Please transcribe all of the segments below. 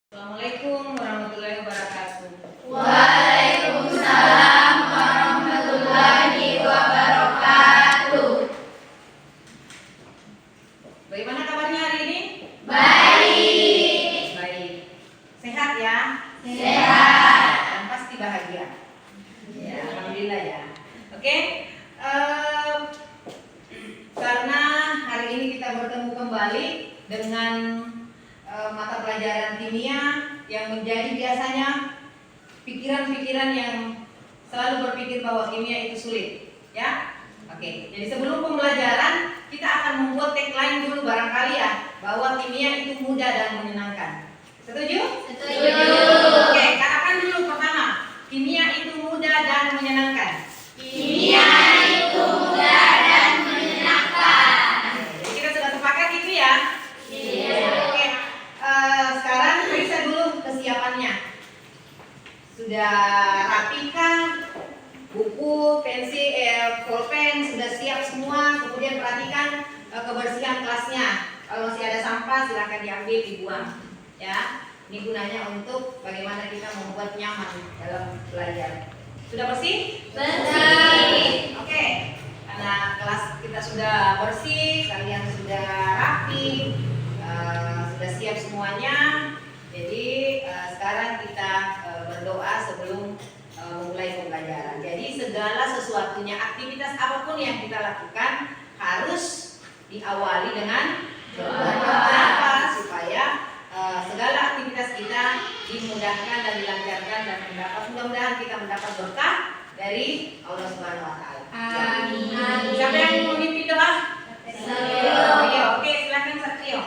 Assalamualaikum warahmatullahi wabarakatuh. Waalaikumsalam warahmatullahi wabarakatuh. Bagaimana kabarnya hari ini? Baik. Baik. Sehat ya? Sehat. Dan pasti bahagia. Ya, alhamdulillah ya. Oke. Karena hari ini kita bertemu kembali dengan mata pelajaran kimia yang menjadi biasanya pikiran-pikiran yang selalu berpikir bahwa kimia itu sulit, ya. Oke, jadi sebelum pembelajaran kita akan membuat tagline dulu barangkali ya, bahwa kimia itu mudah dan menyenangkan. Setuju? Setuju. Oke, katakan dulu pertama, kimia itu mudah dan menyenangkan. Kimia itu mudah dan menyenangkan. Jadi kita sudah sepakat itu ya. Oke, sekarang periksa dulu kesiapannya. Sudah rapikah? Buku, pensil, pulpen sudah siap semua. Kemudian perhatikan kebersihan kelasnya. Kalau masih ada sampah silakan diambil, dibuang. Ya, ini gunanya untuk bagaimana kita membuat nyaman dalam belajar. Sudah bersih? Bersih. Oke, karena kelas kita sudah bersih, kalian sudah rapi, sudah siap semuanya. Jadi sekarang kita berdoa sebelum memulai pembelajaran. Jadi segala sesuatunya, aktivitas apapun yang kita lakukan harus diawali dengan doa. Kenapa? Supaya segala aktivitas kita dimudahkan dan dilancarkan dan mudah-mudahan kita mendapat berkah dari Allah Subhanahu Wa Taala. Amin. Siapa yang memimpin doa? Satrio. Oke, silakan Satrio.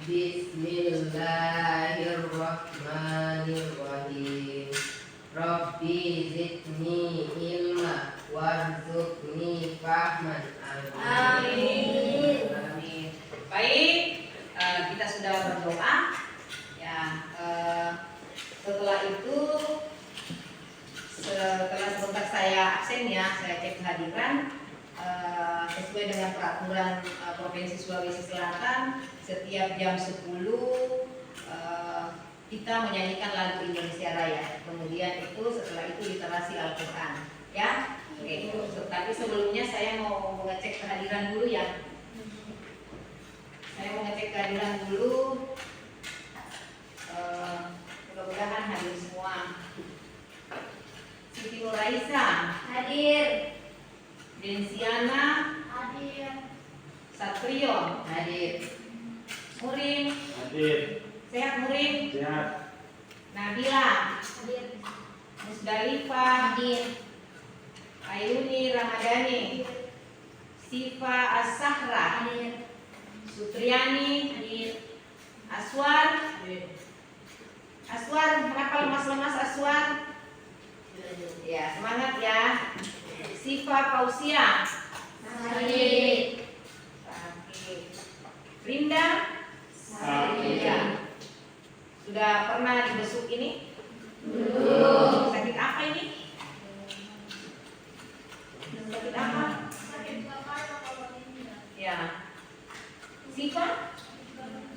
Bismillahirrahmanirrahim. Rabbi zidni ilma warzuqni fahman. Amin. Amin. Baik, kita sudah berdoa. Ya, setelah itu, setelah sebentar saya absen ya, saya cek kehadiran. Sesuai dengan peraturan Provinsi Sulawesi Selatan, setiap jam 10 kita menyanyikan lagu Indonesia Raya. Kemudian itu setelah itu literasi Al-Quran, ya. Oke. Tapi sebelumnya saya mau mengecek kehadiran dulu ya. Saya mau ngecek kehadiran dulu. Mudah-mudahan hadir semua. Siti Nuraisa Hadir. Densiana, Hadir. Satrio, Hadir. Murin, Hadir. sehat Murin, Sehat. Nabila, Hadir. Musdalifah, Hadir. Ayuni Ramadhani, Sifa As-Sahra, Hadir. Sutriani, Hadir. Aswar, Aswar, kenapa lemas-lemas Aswar? Ya, semangat ya. Sifa Pausia, Hadir. Sakit. Rinda, Sakit. sudah pernah dibesuk ini? Belum. Sakit apa ini? Sakit apa? Ya. Sifa?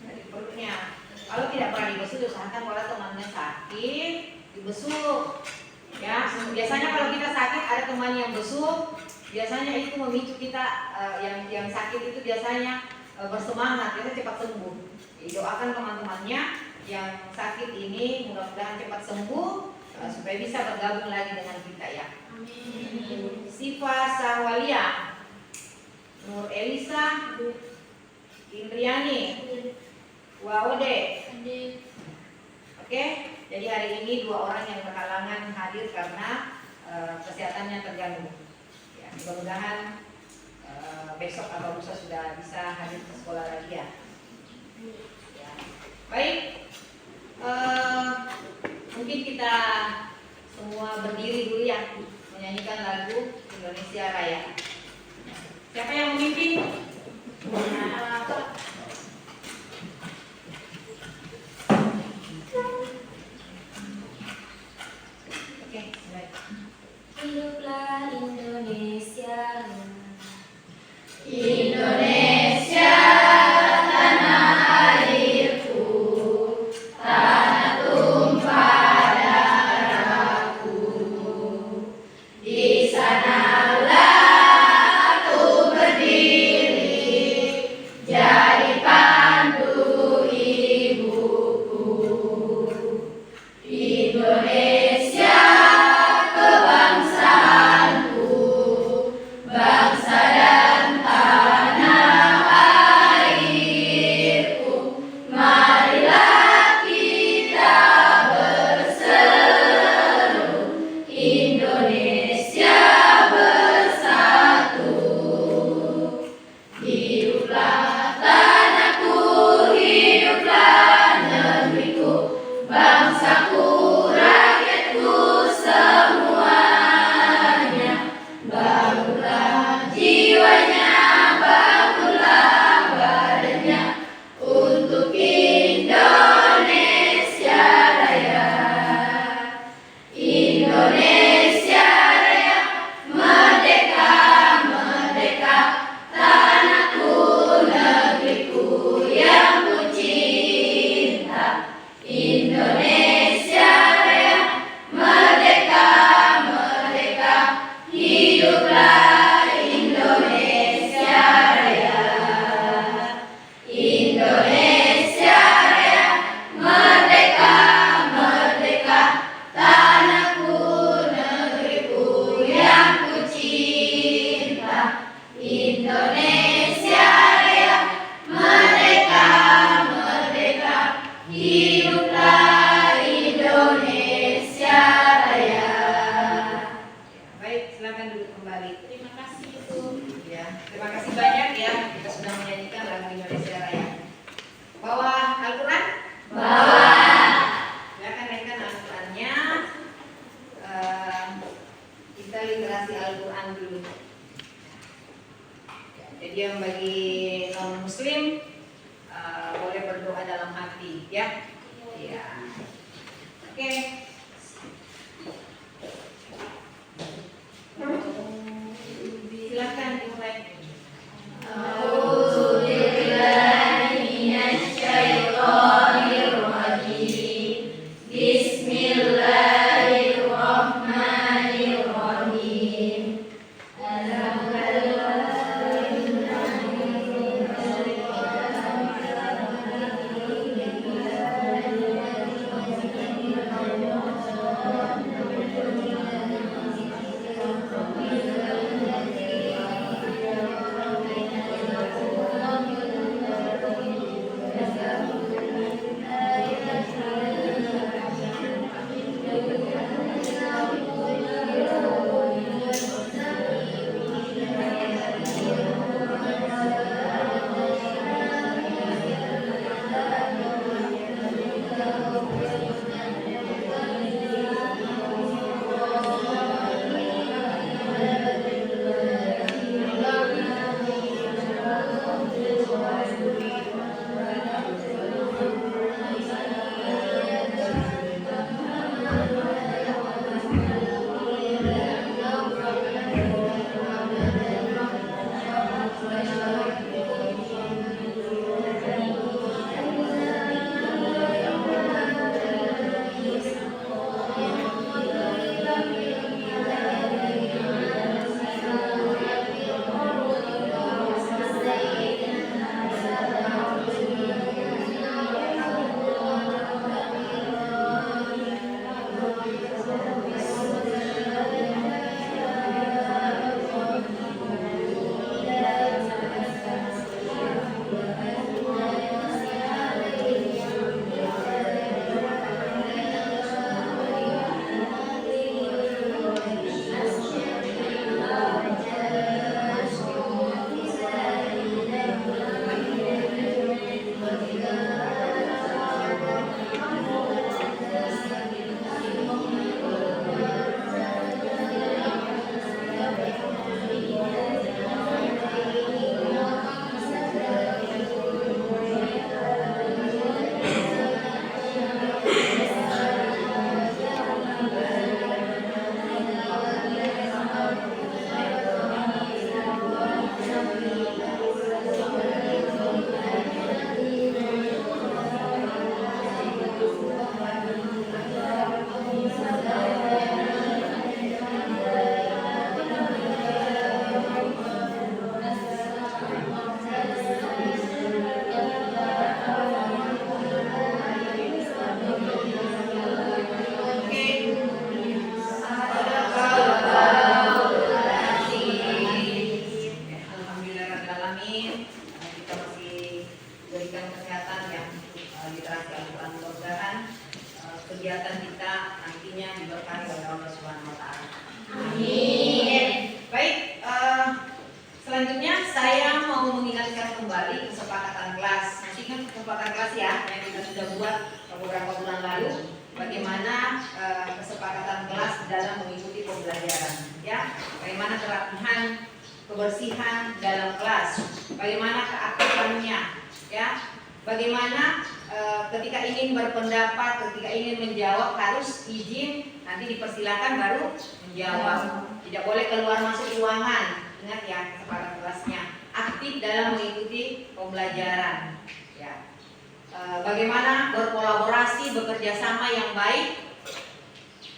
Sakit perutnya. Kalau tidak pernah dibesuk, usahakan kalau temannya sakit dibesuk. Ya, biasanya kalau kita sakit ada teman yang besuk, biasanya itu memicu kita yang sakit itu biasanya bersemangat, biasanya cepat sembuh. Jadi doakan teman-temannya yang sakit ini mudah-mudahan cepat sembuh supaya bisa bergabung lagi dengan kita ya. Amin. Sifa Sahwalia, Nur Elisa, Indriani, Waude. Hadir. Oke, jadi hari ini dua orang yang berhalangan hadir karena kesehatannya terganggu. Ya, mudah-mudahan besok atau lusa sudah bisa hadir ke sekolah lagi ya. Ya. Baik, mungkin kita semua berdiri dulu ya, menyanyikan lagu Indonesia Raya. Siapa yang memimpin? Oke, baik. Hiduplah Indonesia. Indonesia tanah airku, tanah Iya. Oke. Silakan dimulai. Kegiatan kita nantinya diberkahi oleh Allah Subhanahu wa taala. Amin. Baik, selanjutnya saya mau mengingatkan kembali kesepakatan kelas. Masih ingat kesepakatan kelas ya yang kita sudah buat beberapa bulan lalu, bagaimana kesepakatan kelas dalam mengikuti pembelajaran, ya. Bagaimana kerapihan, kebersihan dalam kelas, bagaimana keaktifan-nya, ya. Bagaimana ketika ingin berpendapat, ketika ingin menjawab harus izin, nanti dipersilakan baru menjawab. Tidak boleh keluar masuk ruangan. Ingat ya kesepakatan kelasnya. Aktif dalam mengikuti pembelajaran. Ya. Bagaimana berkolaborasi, bekerja sama yang baik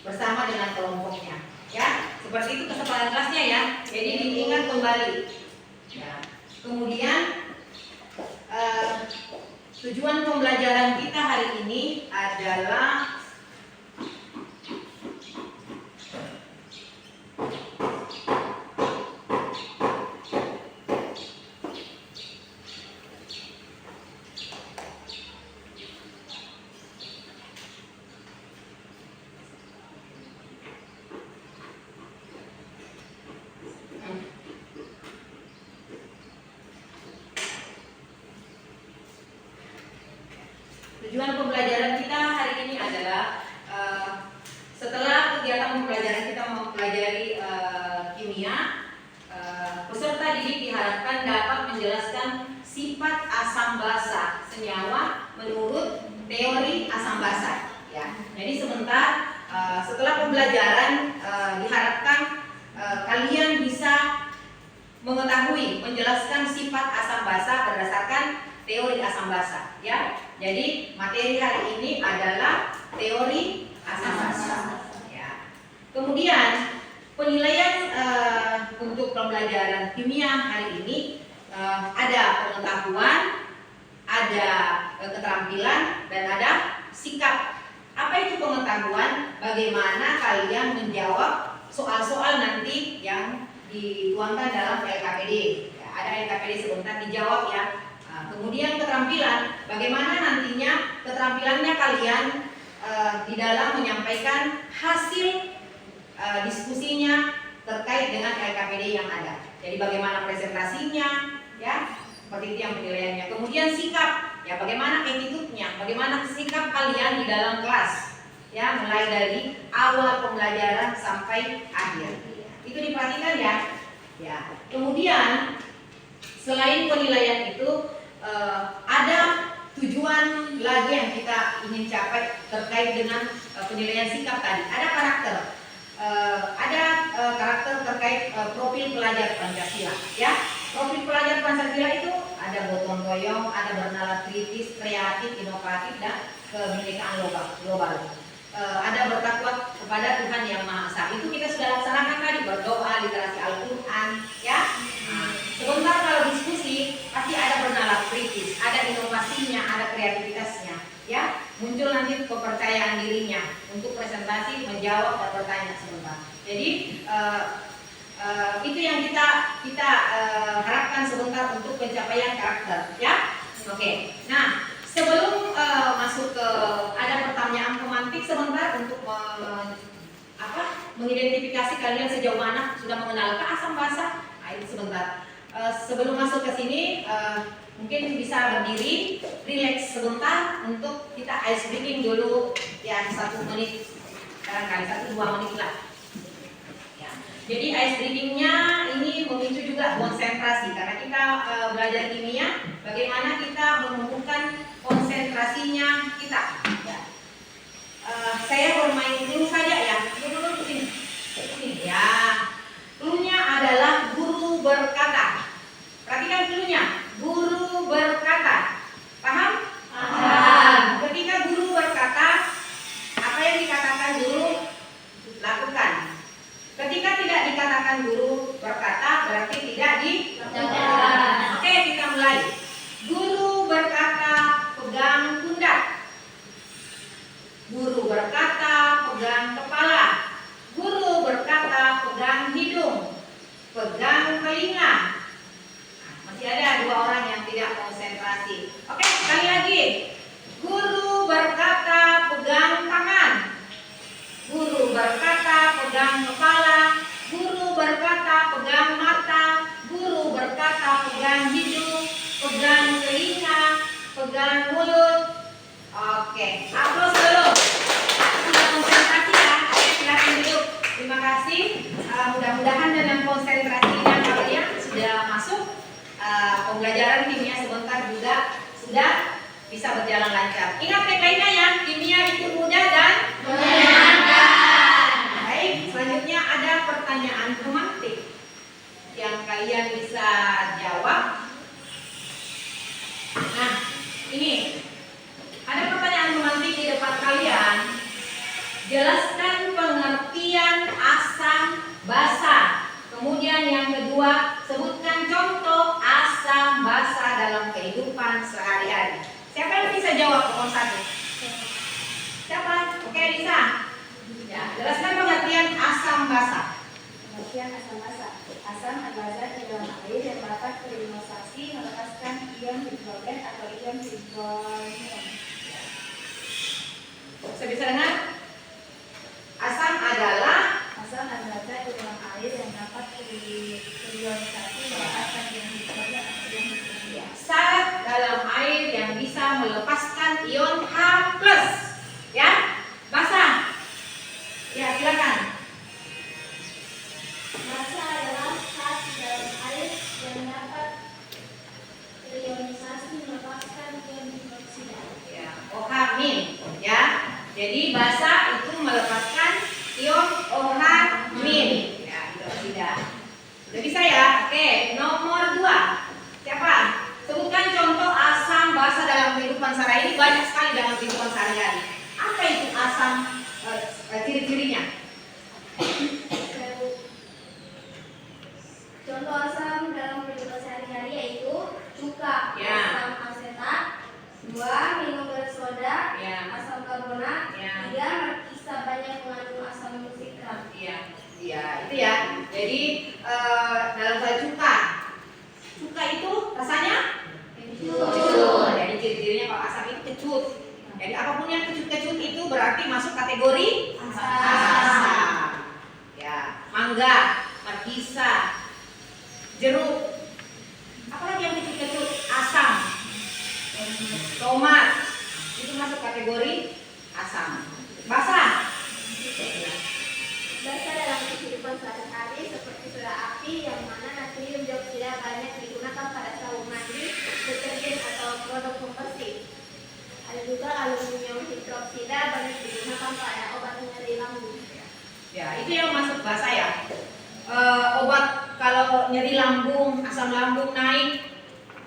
bersama dengan kelompoknya. Ya, seperti itu kesepakatan kelasnya ya. Jadi diingat kembali. Ya. Kemudian tujuan pembelajaran kita hari ini adalah tujuan pembelajaran kita hari ini adalah setelah kegiatan pembelajaran kita mempelajari kimia, peserta didik diharapkan dapat menjelaskan sifat asam basa senyawa menurut teori asam basa. Ya, jadi sebentar setelah pembelajaran diharapkan kalian bisa mengetahui, menjelaskan sifat asam basa berdasarkan teori asam basa. Ya, jadi materi hari ini adalah teori asam basa. Ya. Kemudian penilaian untuk pembelajaran kimia hari ini ada pengetahuan, ada keterampilan, dan ada sikap. Apa itu pengetahuan? Bagaimana kalian menjawab soal-soal nanti yang dituangkan dalam LKPD. Ya, ada LKPD sebentar dijawab ya. Kemudian keterampilan, bagaimana nantinya keterampilannya kalian di dalam menyampaikan hasil diskusinya terkait dengan LKPD yang ada. Jadi bagaimana presentasinya, ya, seperti itu yang penilaiannya. Kemudian sikap, ya, bagaimana attitude-nya, bagaimana sikap kalian di dalam kelas, ya, mulai dari awal pembelajaran sampai akhir. Itu diperhatikan ya. Ya. Kemudian selain penilaian itu ada tujuan lagi yang kita ingin capai terkait dengan penilaian sikap tadi. Ada karakter. Karakter terkait profil pelajar Pancasila, ya. Profil pelajar Pancasila itu ada gotong royong, ada bernalar kritis, kreatif, inovatif, dan kebinekaan global. Ada bertakwa kepada Tuhan Yang Maha Esa. Itu kita sudah laksanakan tadi, berdoa, literasi Al-Quran, ya. Sebentar kalau diskusi pasti ada bernalar kritis, ada inovasinya, ada kreativitasnya, ya. Muncul nanti kepercayaan dirinya untuk presentasi, menjawab, dan bertanya sebentar. Jadi itu yang kita harapkan sebentar untuk pencapaian karakter, ya. Oke. Nah, sebelum masuk ke ada pertanyaan pemantik sebentar untuk mengidentifikasi kalian sejauh mana sudah mengenal asam basa. Nah, itu sebentar. Sebelum masuk ke sini, mungkin bisa berdiri, relax sebentar untuk kita ice breaking dulu, ya, 1 menit, barangkali 1-2 menit lah. Ya. Jadi ice breakingnya ini memicu juga konsentrasi karena kita belajar kimia, bagaimana kita menumbuhkan konsentrasinya kita. Ya. Saya bermain dulu saja ya, dulu sini. Ya. Cluenya adalah guru berkata. Perhatikan cluenya, guru berkata. Paham? Paham. Ketika guru berkata, apa yang dikatakan guru lakukan. Ketika tidak dikatakan guru berkata, berarti tidak dilakukan. Oke, kita mulai. Guru berkata, pegang pundak. Guru berkata, pegang kepala. Guru berkata, pegang hidung. Pegang telinga. Masih ada 2 orang yang tidak konsentrasi. Oke, sekali lagi. Guru berkata, pegang tangan. Guru berkata, pegang kepala. Guru berkata, pegang mata. Guru berkata, pegang hidung. Pegang telinga. Pegang mulut. Oke, aplaus dulu. Sudah konsentrasi ya. Oke, silakan duduk. Terima kasih. Mudah-mudahan dengan konsentrasinya kalian sudah masuk. Pembelajaran kimia sebentar juga sudah bisa berjalan lancar. Ingat tagline-nya ya, kimia itu mudah dan menyenangkan. Baik, selanjutnya ada pertanyaan pemantik yang kalian bisa jawab. Nah, ini ada pertanyaan pemantik di depan kalian. Jelaskan pengertian asam basa. Kemudian yang kedua, sebutkan contoh asam basa dalam kehidupan sehari-hari. Siapa yang bisa jawab nomor 1? Siapa? Oke, Lisa. Ya, jelaskan pengertian asam basa. Pengertian asam basa. Asam adalah zat di dalam air yang dapat terionisasi melepaskan ion hidrogen atau ion hidronium. Saya bisa dengar? Asam adalah zat di dalam air yang dapat terionisasi melepaskan ion hidrogen atau ion hidronium. zat dalam air yang bisa melepaskan ion H+. Ya, basa. Ya, silakan. Basa adalah zat di dalam air yang dapat terionisasi melepaskan ion hidroksida. Ya, OH-. Ya. Jadi basa itu melepaskan ion OH min. Ya, itu tidak. Udah bisa ya? Oke, nomor 2. Siapa? Sebutkan contoh asam basa dalam kehidupan sehari-hari. Banyak sekali dalam kehidupan sehari-hari. Apa itu asam? Ciri-cirinya? Contoh asam dalam kehidupan sehari-hari yaitu cuka, Ya. asam asetat, 2. Minum bersoda, Ya. asam karbonat, Ya. 3. Markisa banyak mengandung asam musika. Iya, iya itu ya. Jadi dalam hal cuka itu rasanya kecut. Jadi ciri-cirinya kalau asam itu kecut. Jadi apapun yang kecut-kecut itu berarti masuk kategori asam. Ya, mangga, markisa, jeruk. Apalagi yang kecut-kecut? Asam. Tomat itu masuk kategori asam. Basa. Basa dalam kehidupan sehari-hari seperti soda api yang mana natrium dioksida banyak digunakan pada sabun mandi, deterjen atau produk pembersih. Ada juga aluminium hidroksida banyak digunakan pada obat nyeri lambung. Ya, itu yang masuk basa ya. Obat kalau nyeri lambung, asam lambung naik,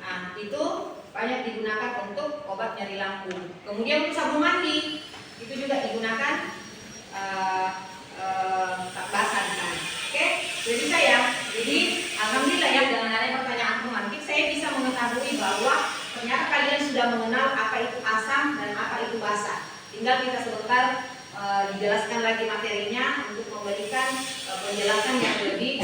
nah itu banyak digunakan untuk obat nyeri lambung. Kemudian untuk sabun mandi itu juga digunakan basa di sana. Oke, jadi alhamdulillah ya dengan adanya pertanyaan pemantik saya bisa mengetahui bahwa ternyata kalian sudah mengenal apa itu asam dan apa itu basa. Tinggal kita sebentar dijelaskan lagi materinya untuk memberikan penjelasan yang lebih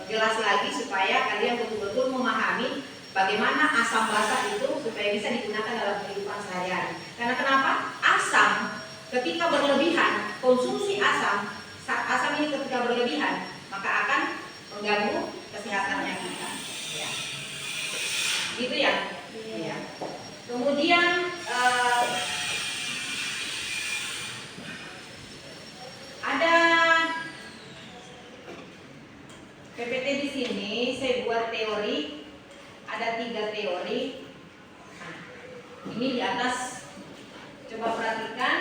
jelas lagi supaya kalian betul-betul memahami bagaimana asam basa itu supaya bisa digunakan dalam kehidupan sehari-hari. Karena kenapa? Asam ketika berlebihan, konsumsi asam ini ketika berlebihan maka akan mengganggu kesehatannya kita. Ya. Gitu ya. Ya. Kemudian ada PPT di sini saya buat teori, ada 3 teori. Nah, ini di atas coba perhatikan,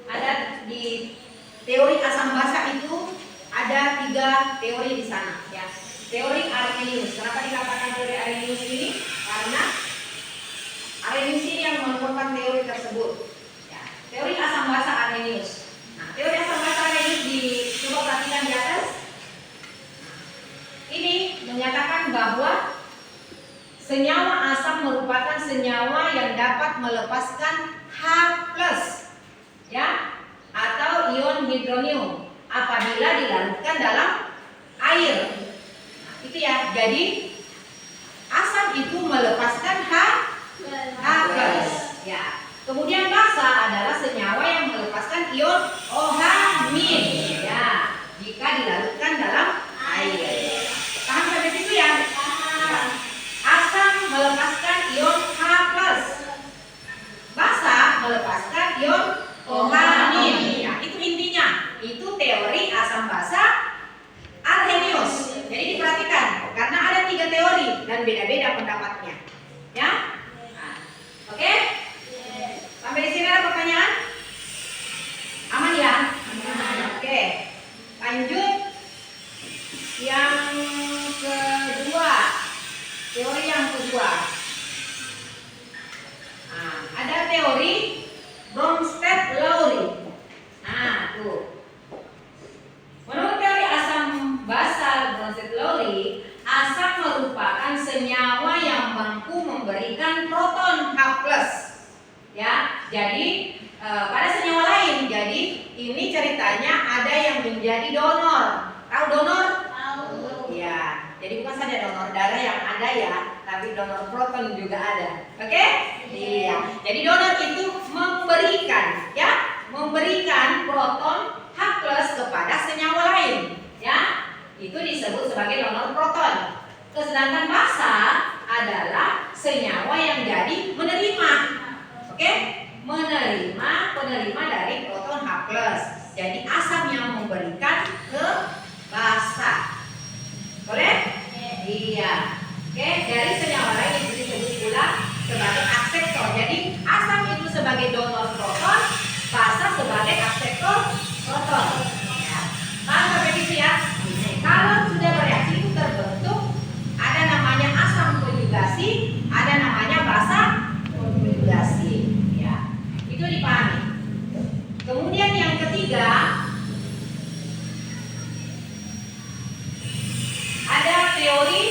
ada di teori asam basa itu ada 3 teori di sana ya. Teori Arrhenius. Kenapa dikatakan teori Arrhenius ini? Karena Arrhenius ini yang menemukan teori tersebut. Ya. Teori asam basa Arrhenius. Nah, teori asam basa Arrhenius coba perhatikan di atas. Ini menyatakan bahwa senyawa asam merupakan senyawa yang dapat melepaskan H+, ya, atau ion hidronium apabila dilarutkan dalam air. Nah, itu ya. Jadi asam itu melepaskan H+. Ya. Kemudian basa adalah senyawa yang melepaskan ion OH-. Ya, jika dilarutkan dalam air. Paham sampai situ ya? Asam melepaskan ion H+. Basa melepaskan ion OH-. Ya, itu intinya. Itu teori asam basa Arrhenius. Jadi diperhatikan karena ada 3 teori dan beda-beda pendapatnya. Ya? Nah, oke? Sampai di sini ada pertanyaan? Aman ya? Oke. Lanjut. Yang kedua. Teori yang kedua. Nah, ada teori Bronsted-Lowry. Nah, tuh. Menurut teori asam basa Bronsted-Lowry, asam merupakan senyawa yang mampu memberikan proton H+. Ya, jadi pada senyawa lain. Jadi ini ceritanya ada yang menjadi donor. Tahu donor? Tahu. Ya, jadi bukan saja donor darah yang ada ya, tapi donor proton juga ada. Oke? Iya. Jadi donor itu memberikan, ya, memberikan proton H+ kepada senyawa lain, ya. Itu disebut sebagai donor proton. Sedangkan basa adalah senyawa yang jadi menerima. Oke? Penerima dari proton H+. Jadi asam yang memberikan ke basa. Boleh? Iya. Oke, dari senyawa lain itu disebut pula sebagai akseptor. Jadi asam itu sebagai donor proton, dipahami. Kemudian yang ketiga, ada teori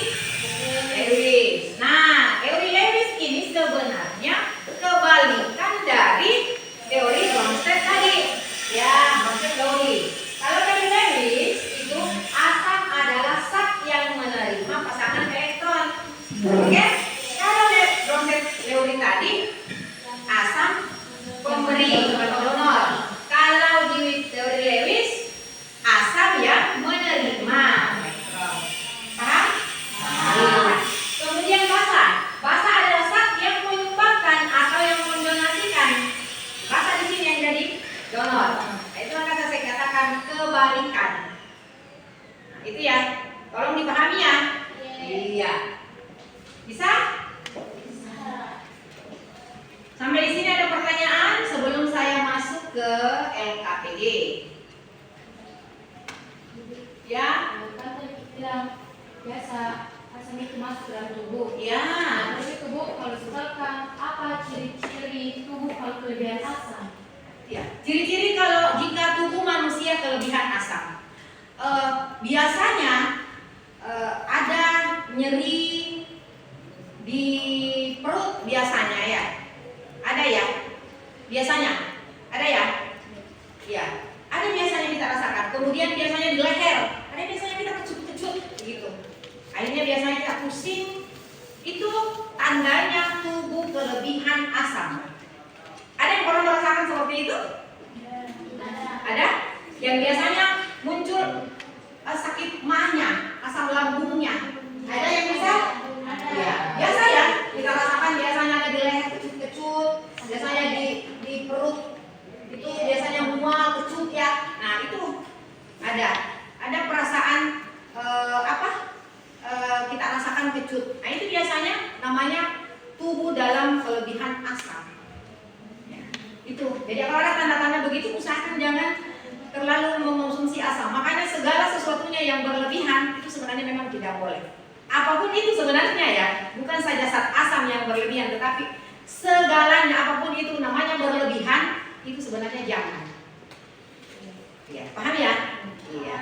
Lewis. Nah, teori Lewis ini sebenarnya kebalikan dari teori Bronsted tadi. Ya, Bronsted teori. Kalau teori Lewis itu asam adalah zat yang menerima pasangan elektron. Oke? Kalau Bronsted teori tadi asam pemberi atau donor. Kalau di teori Lewis asam yang menerima elektron. Paham? Nah, kemudian basa. Basa adalah zat yang menyumbangkan atau yang mendonasikan. Basa di sini yang jadi donor. Nah, itu maka saya katakan kebalikan. Nah, itu ya. Tolong dipahami ya. Iya. Bisa? Sampai di sini ada pertanyaan sebelum saya masuk ke LKPD. Ya? Kan tadi bilang biasa asam itu masuk dalam tubuh. Ya. Tapi tubuh kalau misalkan apa ciri-ciri tubuh kalau kelebihan asam? Ya, ciri-ciri kalau jika tubuh manusia kelebihan asam, biasanya ada nyeri di perut biasanya ya, ada ya, biasanya ada ya, ya, ada biasanya kita rasakan. Kemudian biasanya di leher, ada biasanya kita kecut-kecut gitu. Akhirnya biasanya kita pusing, itu tandanya tubuh kelebihan asam. Ada yang pernah merasakan seperti itu? Ada? Yang biasanya muncul sakit mahnya, asam lambungnya. Ada yang bisa? Ya, biasa ya. Kita rasakan biasanya ada di leher kecut-kecut, biasanya di perut itu biasanya mual, kecut ya. Nah itu ada perasaan kita rasakan kecut. Nah itu biasanya namanya tubuh dalam kelebihan asam. Itu. Jadi kalau ada tanda-tanda begitu usahakan jangan terlalu mengonsumsi asam. Makanya segala sesuatunya yang berlebihan itu sebenarnya memang tidak boleh. Apapun itu sebenarnya ya, bukan saja zat asam yang berlebihan, tetapi segalanya apapun itu namanya berlebihan itu sebenarnya jangan. Iya, paham ya? Iya.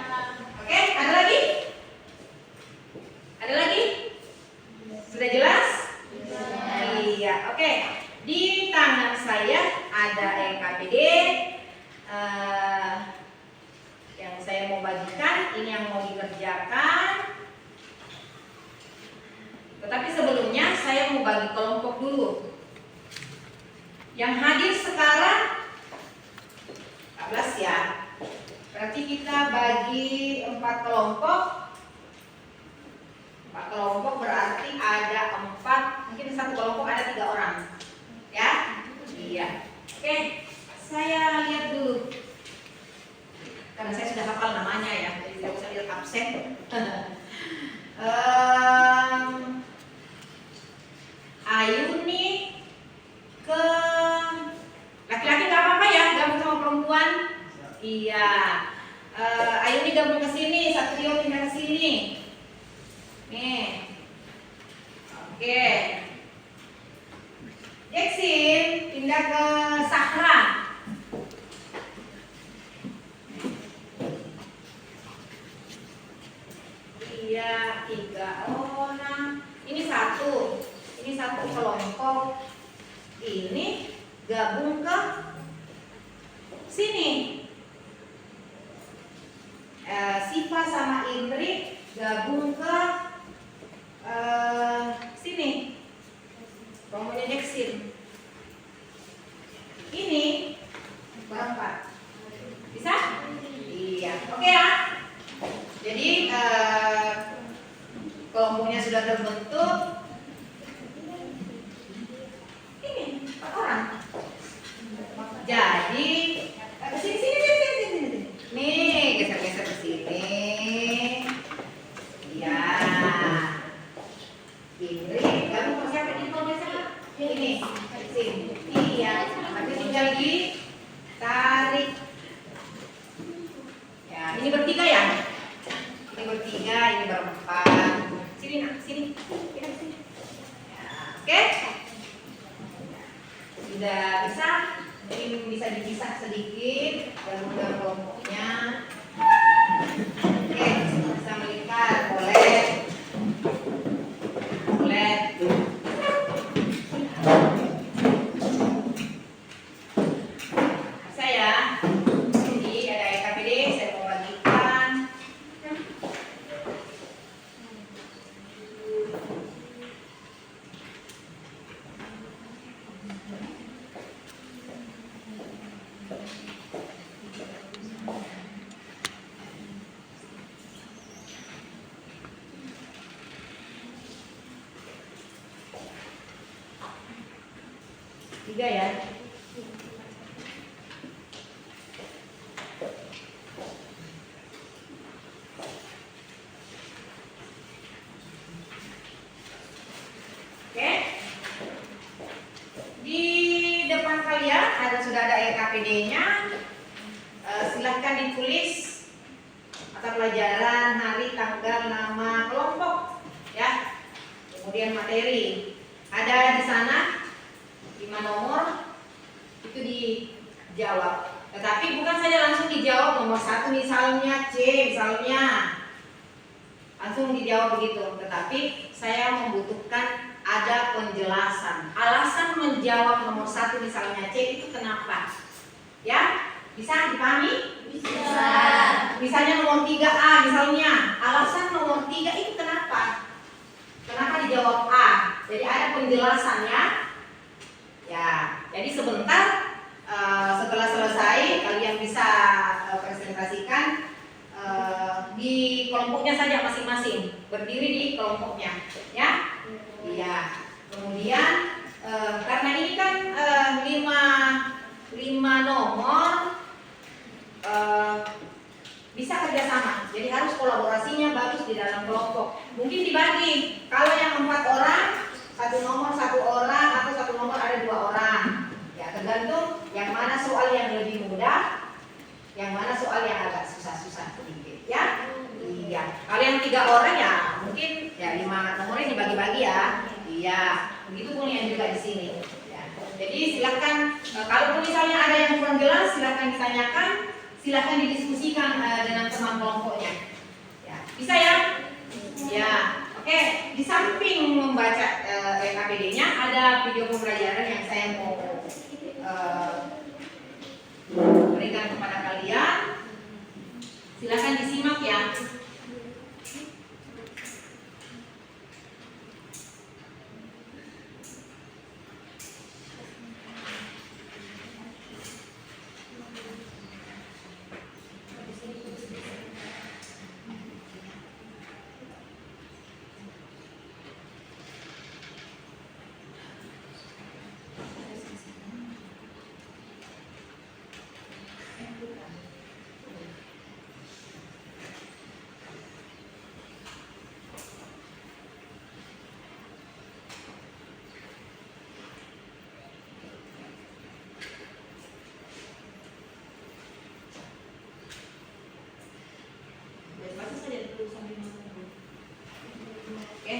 Oke, ada lagi? Ada lagi? Sudah jelas? Iya, oke. Di tangan saya ada LKPD yang saya mau bagikan, ini yang mau dikerjakan. Tetapi sebelumnya saya mau bagi kelompok dulu. Yang hadir sekarang 14 ya. Berarti kita bagi 4 kelompok. 4 kelompok berarti ada 4, mungkin satu kelompok ada 3 orang. Ya? Iya. Oke, saya lihat dulu. Karena saya sudah hafal namanya ya, jadi tidak usah lihat absen. Ayuni ke laki-laki nggak apa-apa ya, gabung sama perempuan. Iya. Ayuni gabung ke sini, Satrio pindah ke sini. Nih. Oke. Jackson pindah ke Sahra. Iya, 3 orang. Ini satu kelompok. Ini gabung ke sini. Siva sama Indri gabung ke sini. Kelompoknya Jackson. Ini berempat. Bisa? Iya. Oke ya. Jadi kelompoknya sudah terbentuk. Ini 4 orang. Jadi sini. Nih, geser-geser ke sini. Iya. Indri, kamu mau siapa di kelompok siapa? Ini, sini. Iya. Nanti tinggal ditarik. Ya, ini bertiga ya? Ini bertiga, ini berempat. Sini nak, sini. Pindah ke sini. Ya, oke? Sudah bisa? Ini bisa dipisah sedikit gabungkan kelompoknya. Oke, bisa melihat boleh. Boleh. Bisa ya. Jadi ada EKPD, saya mau bagikan. Tiga ya. Oke. Di depan kalian sudah ada EKPD-nya. Silahkan ditulis mata pelajaran, hari, tanggal, nama, kelompok, ya. Kemudian materi. Ada di sana 5 nomor itu dijawab. Tetapi bukan saja langsung dijawab nomor 1 misalnya C misalnya. Langsung dijawab begitu. Tetapi saya membutuhkan ada penjelasan. Alasan menjawab nomor 1 misalnya C itu kenapa? Ya? Bisa dipahami? Bisa. Misalnya nomor 3A misalnya. Alasan nomor 3 itu kenapa? Kenapa dijawab A? Jadi ada penjelasannya. Ya, jadi sebentar setelah selesai kalian bisa presentasikan di kelompoknya saja masing-masing, berdiri di kelompoknya, ya. Iya. Kemudian karena ini kan 5 nomor bisa kerjasama, jadi harus kolaborasinya bagus di dalam kelompok. Mungkin dibagi, kalau yang 4 orang 1 nomor 1 orang atau 1 nomor ada 2 orang. Ya tergantung yang mana soal yang lebih mudah, yang mana soal yang agak susah-susah sedikit, ya. Iya. Kalau yang 3 orang ya mungkin ya 5 nomornya dibagi-bagi ya. Iya. Begitu pun yang juga di sini. Ya. Jadi silakan kalau misalnya ada yang kurang jelas silakan ditanyakan, silakan didiskusikan dengan teman kelompoknya. Ya. Bisa ya? Ya. Oke, di samping membaca EKPD-nya ada video pembelajaran yang saya mau berikan kepada kalian. Silakan disimak ya. Oke.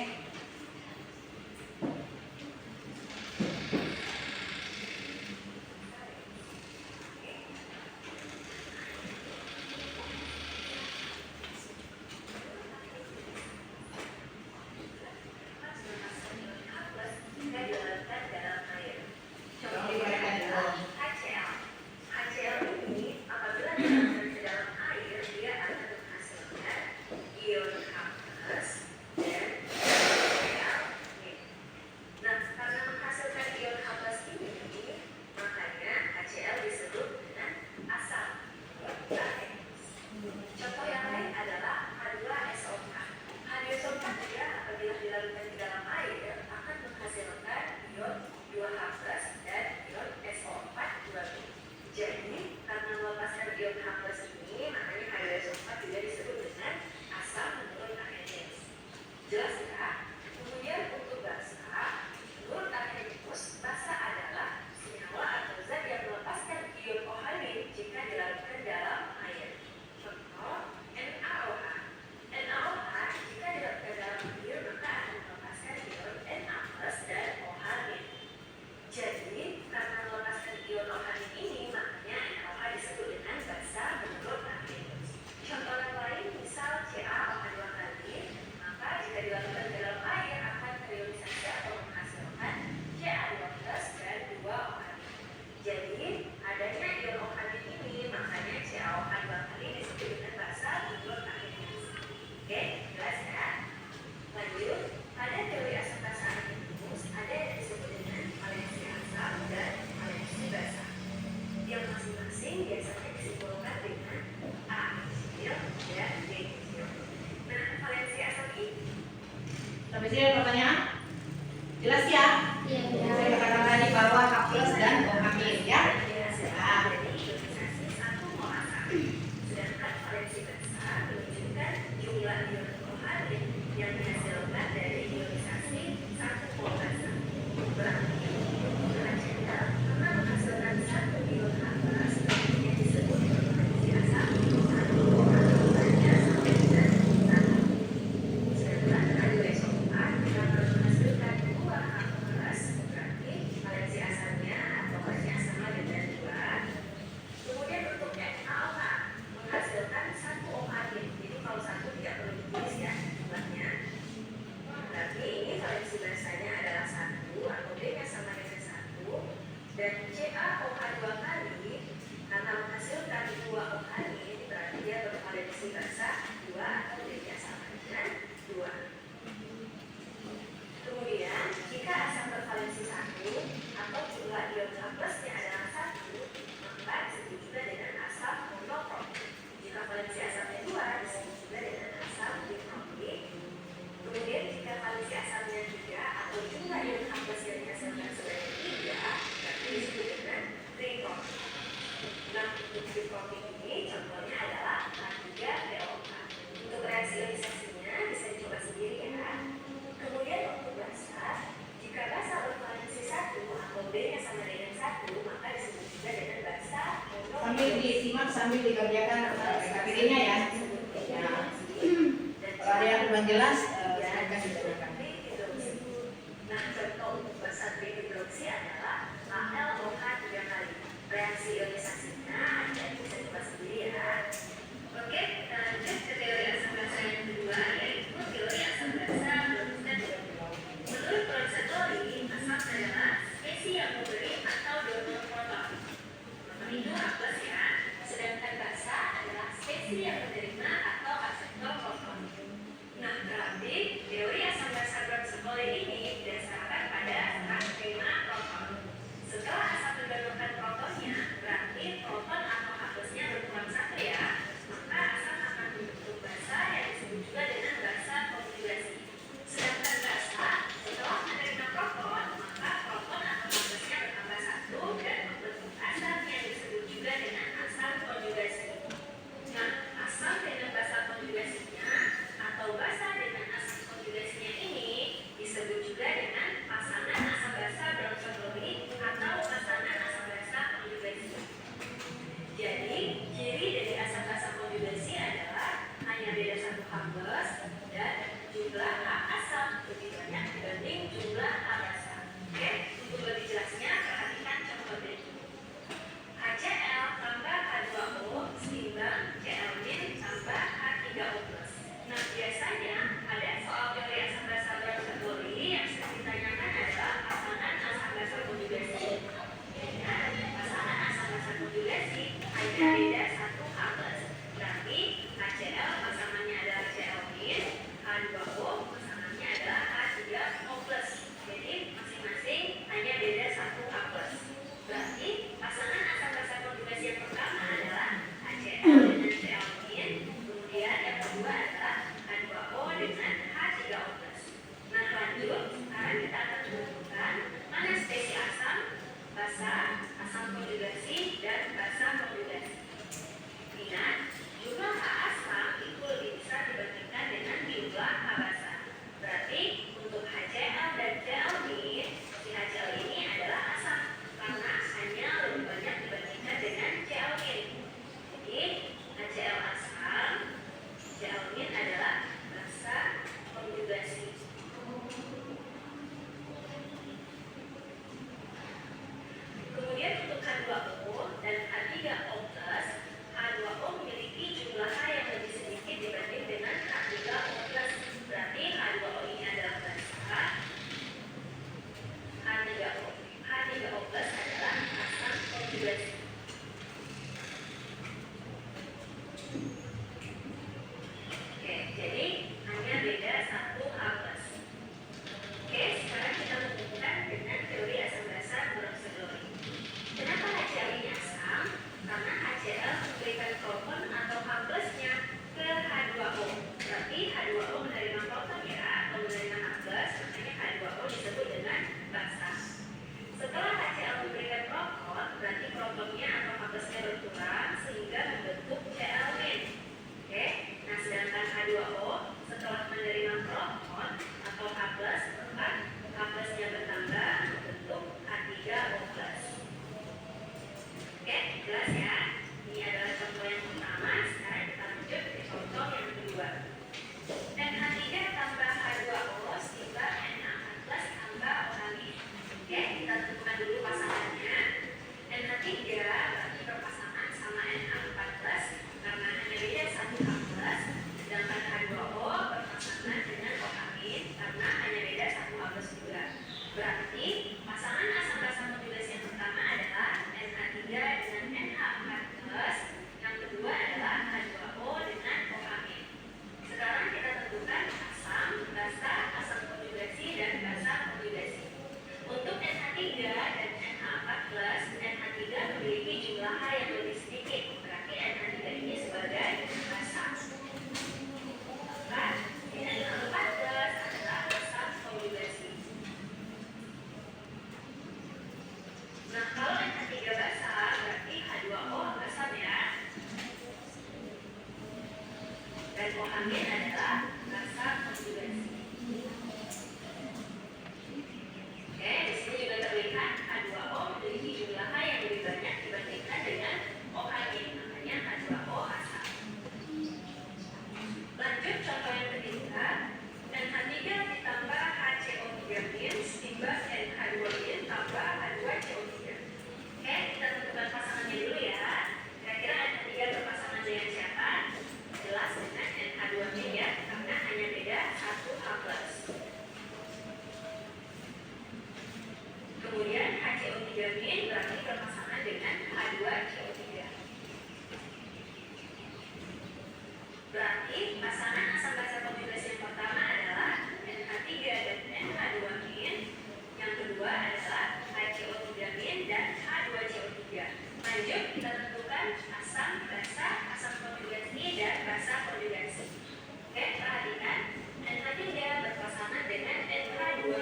Sampai sini ada pertanyaan? Jelas ya? Iya. Saya katakan tadi bahwa H plus dan OH ya. Nah, sambil disimak sambil dikerjakan KPD-nya ya. Nah, kalau ada yang kurang jelas, silakan ditanyakan. Nah, contoh untuk basa hidroksi adalah HLOH 3 kali. Reaksi ionisasinya Anda bisa coba sendiri ya. Oke, kita lanjut ke teori asam basa yang kedua, yaitu teori asam basa Bronsted. Menurut Bronsted, asam adalah spesies yang memberi atau donor proton. Itu H plus ya. Sedangkan basa adalah spesies yang menerima atau akseptor proton. Nah, berarti teori asam basa Bronsted ini berdasarkan pada skema proton. Setelah asam mendonorkan protonnya, berarti proton atau H plusnya berkurang satu ya. Maka asam akan membentuk basa yang disebut juga dengan basa konjugasi. Sedangkan basa setelah menerima proton, maka proton atau H plusnya bertambah satu dan membentuk asam yang disebut juga dengan asam konjugasi. Nah, asam dengan basa konjugasinya atau basa dengan asam konjugasinya ini disebut juga dengan pasangan asam basa Bronsted atau pasangan asam basa konjugasi. Jadi, ciri dari asam basa konjugasi adalah hanya beda satu H plus dan jumlah H asam lebih banyak dibanding jumlah H basa. Oke, untuk lebih jelasnya perhatikan contoh berikut. HCl tambah H2O seimbang Cl- tambah H3O+. Nah, biasanya ada soal teori asam basa Bronsted yang sering ditanyakan adalah pasangan asam basa konjugasi. Ya, pasangan asam basa konjugasi hanya beda satu H plus. Berarti HCl pasangannya adalah Cl-, H2O pasangannya adalah H3O+. Jadi masing-masing hanya beda satu H plus. Berarti pasangan asam basa konjugasi yang pertama adalah HCl dengan Cl-, kemudian yang kedua adalah H2O dengan H3O+. Nah, lanjut, sekarang kita akan menentukan mana spesies asam, basa, asam konjugasi, dan basa konjugasi. plusnya berkurang sehingga membentuk Cl min. Oke, nah sedangkan H2O setelah menerima proton atau H plus, maka H plusnya bertambah membentuk H3O plus. Oke, jelas ya? Ini adalah contoh yang pertama. Sekarang kita lanjut ke contoh yang kedua. NH3 tambah H2O sehingga NH4 plus tambah OH. Oke, kita tentukan dulu pasangannya. NH3 berarti berpasangan sama NH4 plus karena hanya beda 1 H plus, sedangkan H2O berpasangan dengan OH karena hanya beda 1 H plus juga. Berarti pasangan asam basa konjugasi yang pertama adalah NH3 dengan NH4 plus, yang kedua adalah H2O dengan OH. Sekarang kita tentukan asam, basa, asam konjugasi, dan basa konjugasi. Untuk NH3 dan NH4 plus, NH3 memiliki jumlah H yang lebih sedikit, berarti NH3 ini sebagai basa. Maka NH4 plus adalah basa konjugasi. Nah, kalau NH3 basa, berarti H2O asam ya. Dan OH adalah basa konjugasi. Oke, di sini juga terlihat H2O memiliki jumlah H yang lebih banyak dibandingkan dengan OH, makanya H2O asam. Lanjut contoh yang ketiga, NH3 ditambah HCO3- timbang NH2- tambah H2CO3. Oke, kita tentukan pasangannya dulu ya. Kira-kira NH3 berpasangan dengan siapa? Jelas dengan NH2- ya, karena hanya beda 1 H plus. Kemudian HCO3- berarti berpasangan dengan H2CO3. Berarti pasangan asam basa konjugasi yang pertama adalah NH3 dan NH2-. Yang kedua adalah HCO3- dan H2CO3. Lanjut kita tentukan asam basa, asam konjugasi, dan basa konjugasi. Oke, perhatikan NH3 berpasangan dengan NH2-.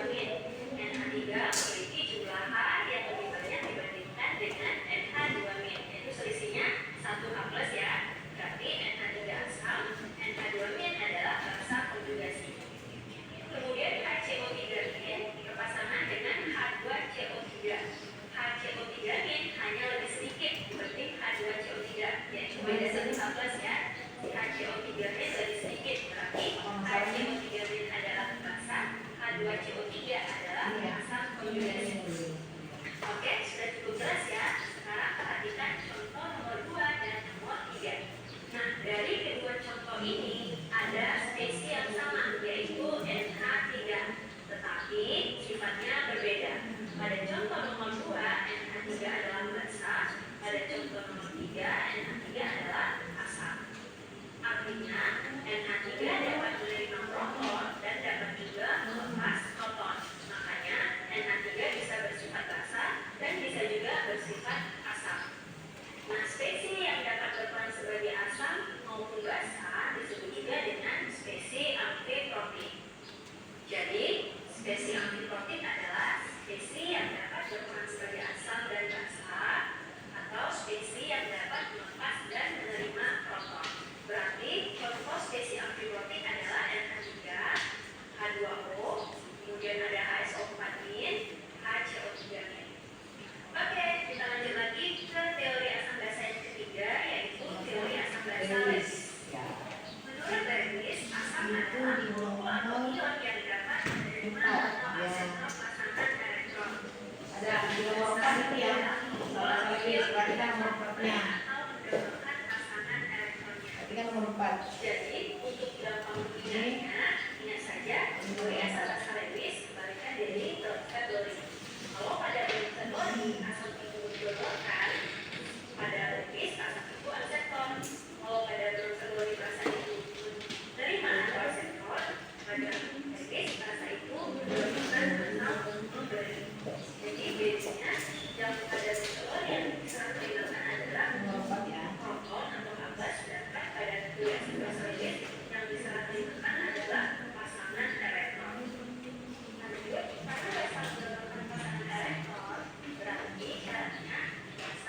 NH3 memiliki jumlah H yang lebih banyak dibandingkan dengan NH2-, yaitu selisihnya 1 H plus ya. Berarti NH3 asam, NH2- adalah basa konjugasi. Kemudian HCO3- berpasangan dengan H2CO3. HCO3- hanya lebih sedikit dibanding H2CO3, yaitu beda 1 H plus ya. HCO3- lebih sedikit, berarti HCO3- adalah basa, H2CO3 adalah asam konjugasi. Oke, sudah cukup jelas ya. Sekarang perhatikan contoh nomor 2 dan nomor 3. Nah, dari kedua contoh ini ada spesies yang sama, yaitu NH3, tetapi sifatnya berbeda. Pada contoh nomor 2, NH3 adalah basa. Pada contoh nomor 3, NH3 adalah asam. Artinya, NH3 dapat menerima proton dan dapat juga melepas proton. Makanya, NH3 bisa bersifat basa dan bisa juga bersifat asam. Nah, spesies yang dapat berperan sebagai asam maupun basa disebut juga dengan spesies amfiprotik. Jadi, spesies amfiprotik adalah spesies yang dapat berperan sebagai asam dan basa atau spesies yang dapat melepas dan menerima proton. Berarti contoh spesies amfiprotik adalah NH3, H2O, kemudian ada HSO4-, HCO3-. Oke, kita lanjut lagi ke teori asam basa yang ketiga, yaitu teori asam basa Lewis. Menurut Lewis, asam adalah molekul atau ion yang dapat menerima atau asetal pasangan elektron. Ada nomor 4 itu ya. Salah satu Lewis, perhatikan nomor 4-nya. Atau mendapatkan pasangan elektronnya. Perhatikan nomor 4. Jadi, untuk gampang mengingatnya, ingat saja teori asam basa Lewis kebalikan dari teori. Kalau pada teori asam itu didodorkan, pada Lewis asam itu aseton. Kalau pada teori rasa itu menerima atau aseton, pada Lewis rasa itu didodorkan atau memberi. Jadi bedanya yang pada teori yang diserah terimakan adalah Nomor 4 ya. proton atau H+, sedangkan pada teori asam basa Lewis yang diserah terimakan adalah pasangan elektron. Lanjut, karena basa mendapatkan pasangan elektron, berarti syaratnya basa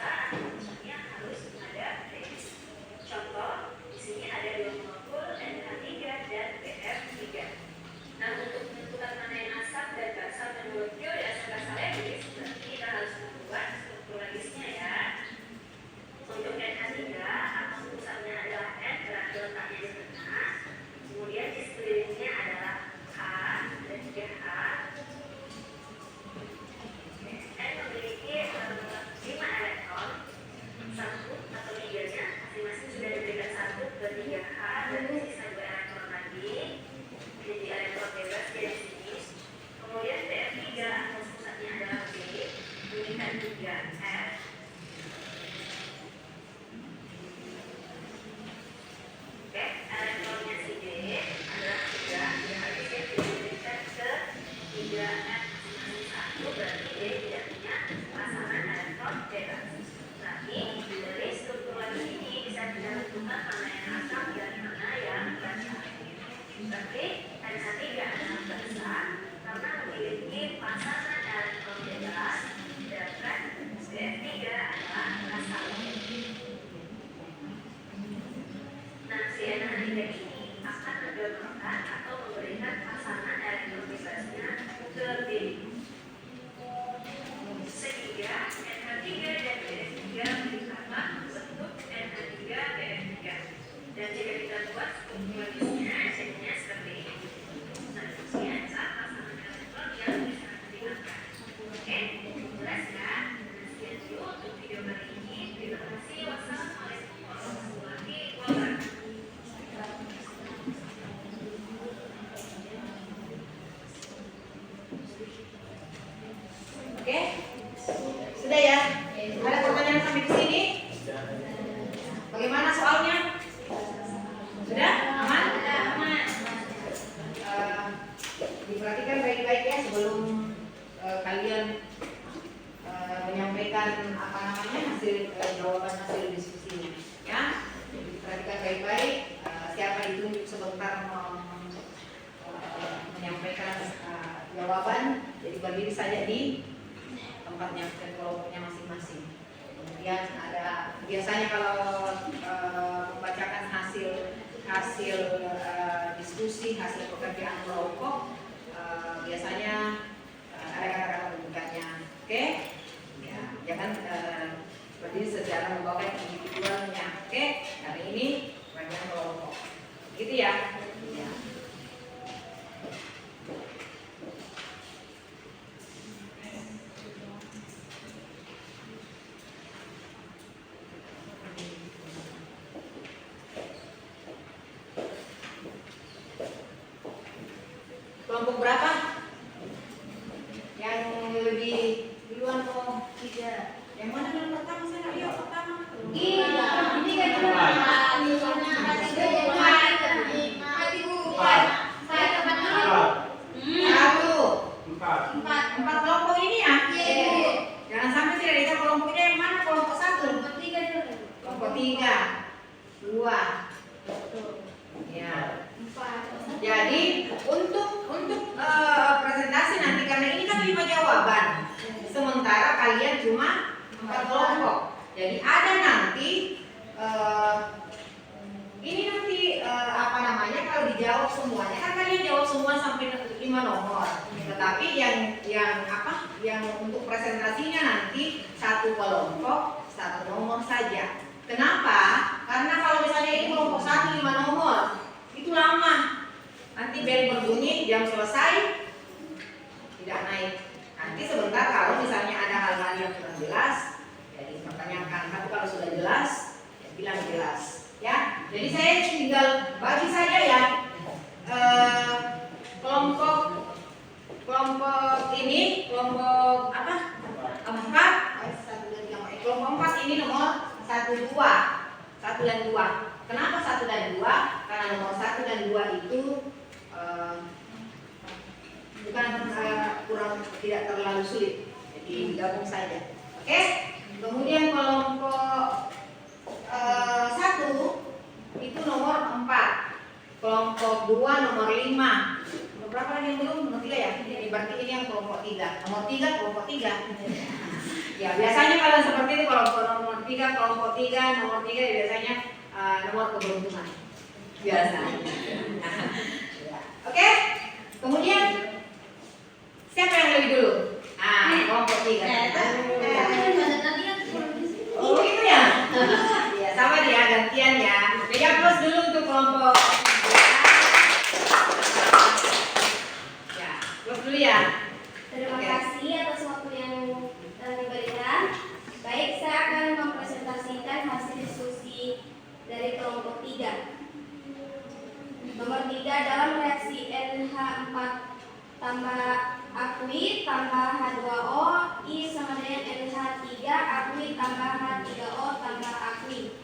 3H dan sisa 2 elektron lagi. Jadi elektron bebas di sini. Kemudian PR3 atau pusatnya adalah B, bunyikan 3F. Oke, elektronnya si D adalah 3, berarti dia diberikan ke 3F masing-masing 1, berarti D tidak punya pasangan elektron bebas. Berarti dari struktur lagi ini bisa kita tentukan mana yang asal dan mana yang bebas. Berarti NH3 adalah besar karena memiliki pasangan elektron bebas, sedangkan BF3 adalah asal. Nah, si NH3 ini akan mendonorkan atau memberikan pasangan elektron bebasnya ke D. Sehingga NH3 dan BF3 berdikatan bentuk NH3 BF3. Dan jika kita buat strukturalisnya, jadinya seperti ini. Selanjutnya saat pasangan elektron yang bisa digunakan. Oke, jelas ya? Sekian dulu untuk video kali ini. Terima kasih. Wassalamualaikum warahmatullahi wabarakatuh. Oke, sudah ya. Ada pertanyaan sampai di sini? Bagaimana soalnya? Sudah? Aman? Diperhatikan baik-baik ya sebelum kalian menyampaikan apa namanya hasil jawaban hasil diskusinya. Ya, diperhatikan baik-baik. Siapa ditunjuk sebentar menyampaikan jawaban. Jadi berdiri saja di tempatnya dan kelompoknya masing-masing. Kemudian ada biasanya kalau membacakan hasil diskusi, hasil pekerjaan kelompok, biasanya ada kata-kata pembukanya. Oke? Ya, jangan berdiri secara membawakan individualnya. Oke? Hari ini bagian kelompok. Gitu ya? Ya. Kelompok berapa? Yang lebih duluan mau 3. Yang mana dulu pertama saya lihat pertama? Ini kan Empat kelompok ini ya? Jangan sampai tidak ada kelompoknya yang mana? Kelompok 1, kelompok 3, 2. Ya. Jadi untuk presentasi nanti karena ini kan 5 jawaban, sementara kalian cuma 4 kelompok. Jadi ada nanti ini nanti apa namanya kalau dijawab semuanya kan kalian jawab semua sampai 5 nomor. Tetapi yang untuk presentasinya nanti 1 kelompok 1 nomor saja. Kenapa? Karena kalau misalnya ini kelompok 1 5 nomor itu lama. Nanti bel berbunyi, jam selesai tidak naik. Nanti sebentar kalau misalnya ada hal-hal yang kurang jelas, jadi pertanyakan. Tapi kalau sudah jelas, ya bilang jelas. Ya, jadi saya tinggal bagi saja ya kelompok ini, kelompok apa? 4. Kelompok 4 ini nomor 1, 2, 1 dan 2. Kenapa 1 dan 2? Karena nomor 1 dan 2 itu bukan kurang tidak terlalu sulit, jadi digabung saja. Oke? Kemudian kelompok 1 itu nomor 4, kelompok 2 nomor 5. Nomor berapa lagi yang belum? Nomor 3 ya? Jadi berarti ini yang kelompok 3. Nomor 3 kelompok 3. Ya biasanya kalau seperti itu kelompok nomor 3 kelompok 3 nomor 3 biasanya nomor keberuntungan biasanya. Oke? Kemudian siapa yang lebih dulu? Kelompok 3. Oh gitu ya? Ya sama dia gantian ya. Jadi applause dulu untuk kelompok 3. Ya, applause dulu ya. Terima kasih atas waktu yang diberikan. Baik, saya akan mempresentasikan hasil diskusi dari kelompok 3. tambah akui tambah H2O I sama dengan NH3 akui tambah H3O tambah akui.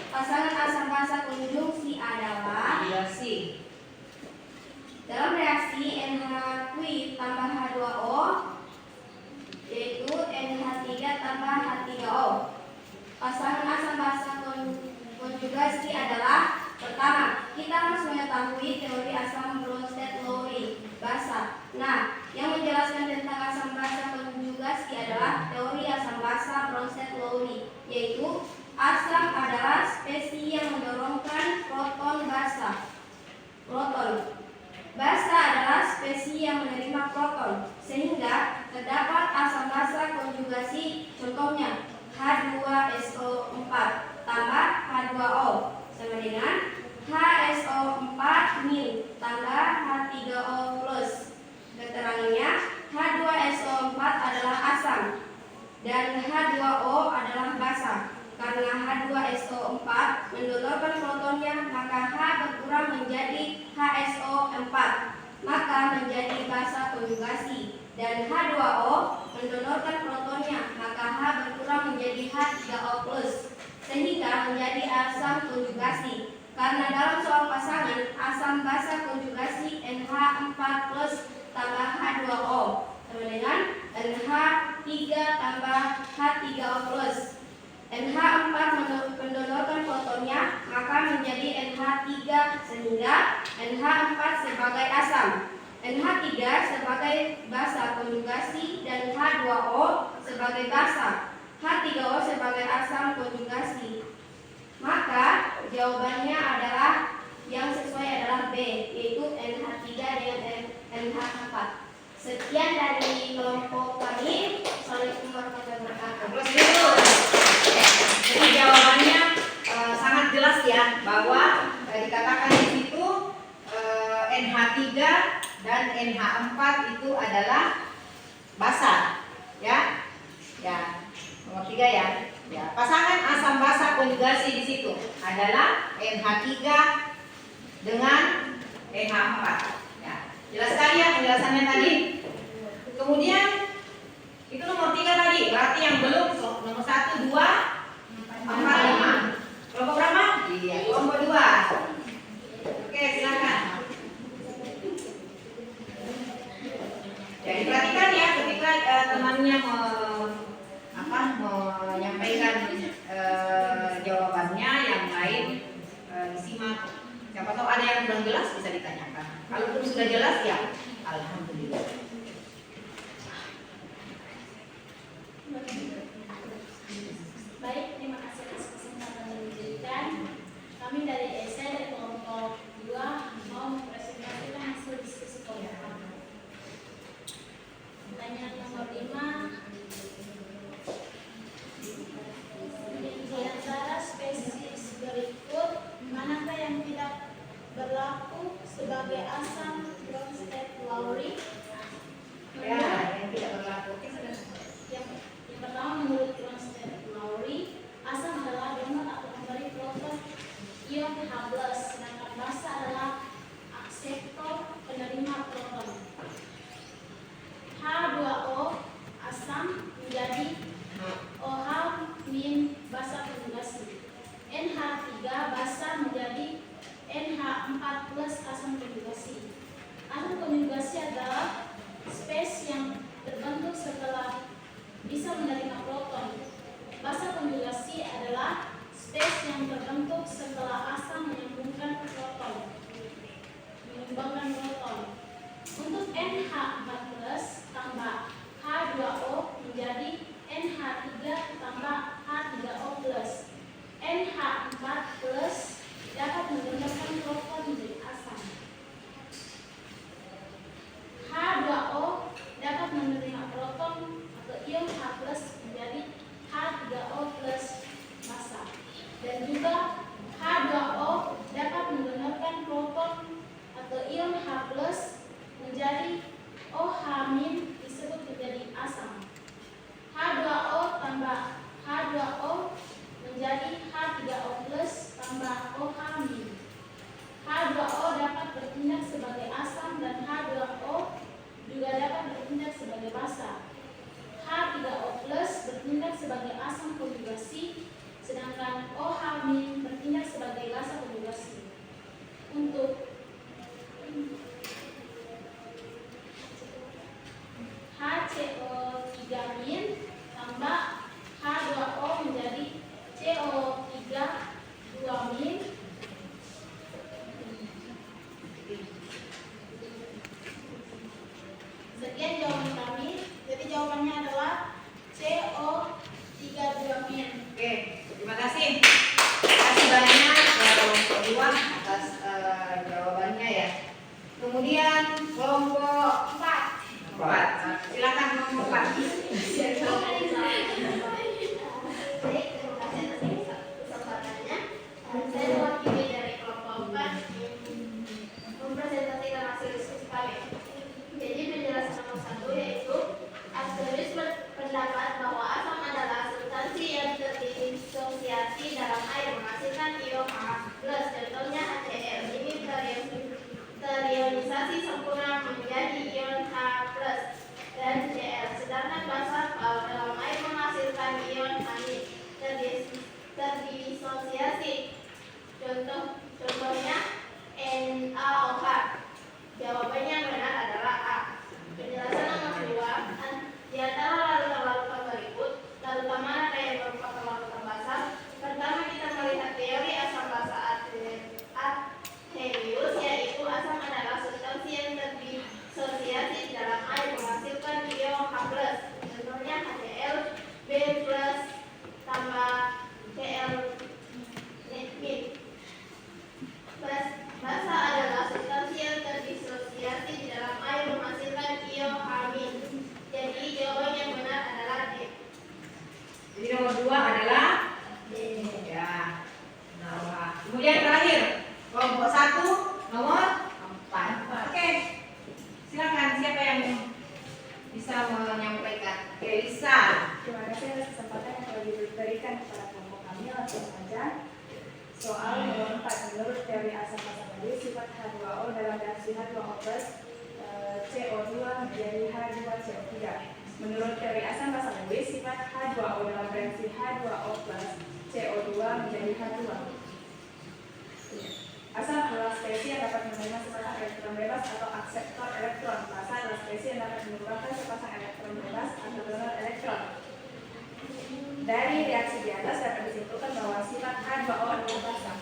Pasangan asam basa konjungsi adalah Iya sih. dalam reaksi NH akui tambah H2O yaitu NH3 tambah H3O. Pasangan asam basa konjugasi adalah pertama, kita harus mengetahui teori asam Bronsted-Lowry basa. Nah, yang menjelaskan tentang asam basa konjugasi adalah teori asam basa Bronsted-Lowry, yaitu asam adalah spesies yang mendorongkan proton basa. Basa adalah spesies yang menerima proton, sehingga terdapat asam basa konjugasi. Contohnya H2SO4 tambah H2O sama dengan HSO4 min tambah H3O plus. Keterangannya H2SO4 adalah asam dan H2O adalah basa. Karena H2SO4 mendonorkan protonnya, maka H berkurang menjadi HSO4, maka menjadi basa konjugasi. Dan H2O mendonorkan protonnya, maka H berkurang menjadi H3O plus, sehingga menjadi asam konjugasi. Karena dalam soal pasangan, asam basa konjugasi NH4 plus tambah H2O sama dengan NH3 tambah H3O plus. NH4 mendonorkan protonnya, maka menjadi NH3 sehingga NH4 sebagai asam, NH3 sebagai basa konjugasi dan H2O sebagai basa, H3O sebagai asam konjugasi. Maka jawabannya adalah yang sesuai adalah B, yaitu NH3 dengan NH4. Sekian dari kelompok kami. Assalamualaikum warahmatullahi wabarakatuh. Jadi jawabannya sangat jelas ya, bahwa dikatakan di situ NH3 dan NH4 itu adalah basa, ya. Ya, nomor 3 ya. Ya, pasangan asam basa konjugasi di situ adalah NH3 dengan NH4. Ya, jelas sekali ya penjelasannya tadi. Kemudian itu nomor 3 tadi, berarti yang belum nomor 1, 2, 4, 5. Kelompok berapa? Iya, kelompok 2. Oke, silakan. Jadi perhatikan ya ketika temannya menyampaikan jawabannya, yang lain disimak. Siapa tahu ada yang belum jelas bisa ditanyakan. Kalaupun sudah jelas ya alhamdulillah. Baik, terima kasih atas kesempatan yang diberikan. Kami dari ESE dari kelompok 2 mau mempresentasikan hasil diskusi kelompok kami. Pertanyaan nomor 5. Di antara spesies berikut, manakah yang tidak berlaku sebagai asam Bronsted-Lowry? Ya, yang tidak berlaku. Yang pertama, menurut Bronsted-Lowry, asam adalah donor atau pemberi proton ion H+, sedangkan basa adalah akseptor penerima proton. H2O asam menjadi OH min basa konjugasi. NH3 basa menjadi NH4 plus asam konjugasi. Asam konjugasi adalah spesies yang terbentuk setelah bisa menerima proton. Basa konjugasi adalah spesies yang terbentuk setelah asam menyambungkan proton, menyumbangkan proton. Untuk NH4 plus tambah H2O menjadi NH3 tambah H3O plus. NH4 plus dapat mendonorkan proton menjadi asam. H2O dapat menerima proton atau ion H plus menjadi H3O plus basa. Dan juga H2O dapat mendonorkan proton atau ion H plus menjadi OH min disebut menjadi asam. H2O tambah H2O menjadi H3O plus tambah OH min. H2O dapat bertindak sebagai asam dan H2O juga disosiasi. Contohnya NaOH. Jawabannya yang benar adalah A. Penjelasan nomor 2. Di antara larutan-larutan berikut, larutan mana yang merupakan larutan basa? Pertama, kita melihat teori asam basa Arrhenius, yaitu asam adalah substansi yang terdisosiasi di dalam air menghasilkan ion H+. Contohnya HCl, B+ tambah Cl min. Basa adalah substansi yang terdisosiasi di dalam air menghasilkan ion H-. Jadi jawaban yang benar adalah D. Jadi nomor 2 adalah D. Ya. Nah, kemudian terakhir kelompok 1 nomor 4. Oke. Silakan siapa yang bisa menyampaikan? Elisa. Terima kasih atas kesempatan yang telah diberikan kepada kelompok kami. Langsung saja. Soal nomor 4. Menurut teori asam basa tadi, sifat H2O dalam reaksi H2O plus CO2 menjadi H2CO3. Menurut teori asam basa tadi, sifat H2O dalam reaksi H2O plus CO2 menjadi H2. Asam adalah spesies yang dapat menerima sepasang elektron bebas atau akseptor elektron. Basa adalah spesies yang dapat menyumbangkan sepasang elektron bebas atau donor elektron. Dari reaksi di atas dapat disimpulkan bahwa sifat H2O adalah basa.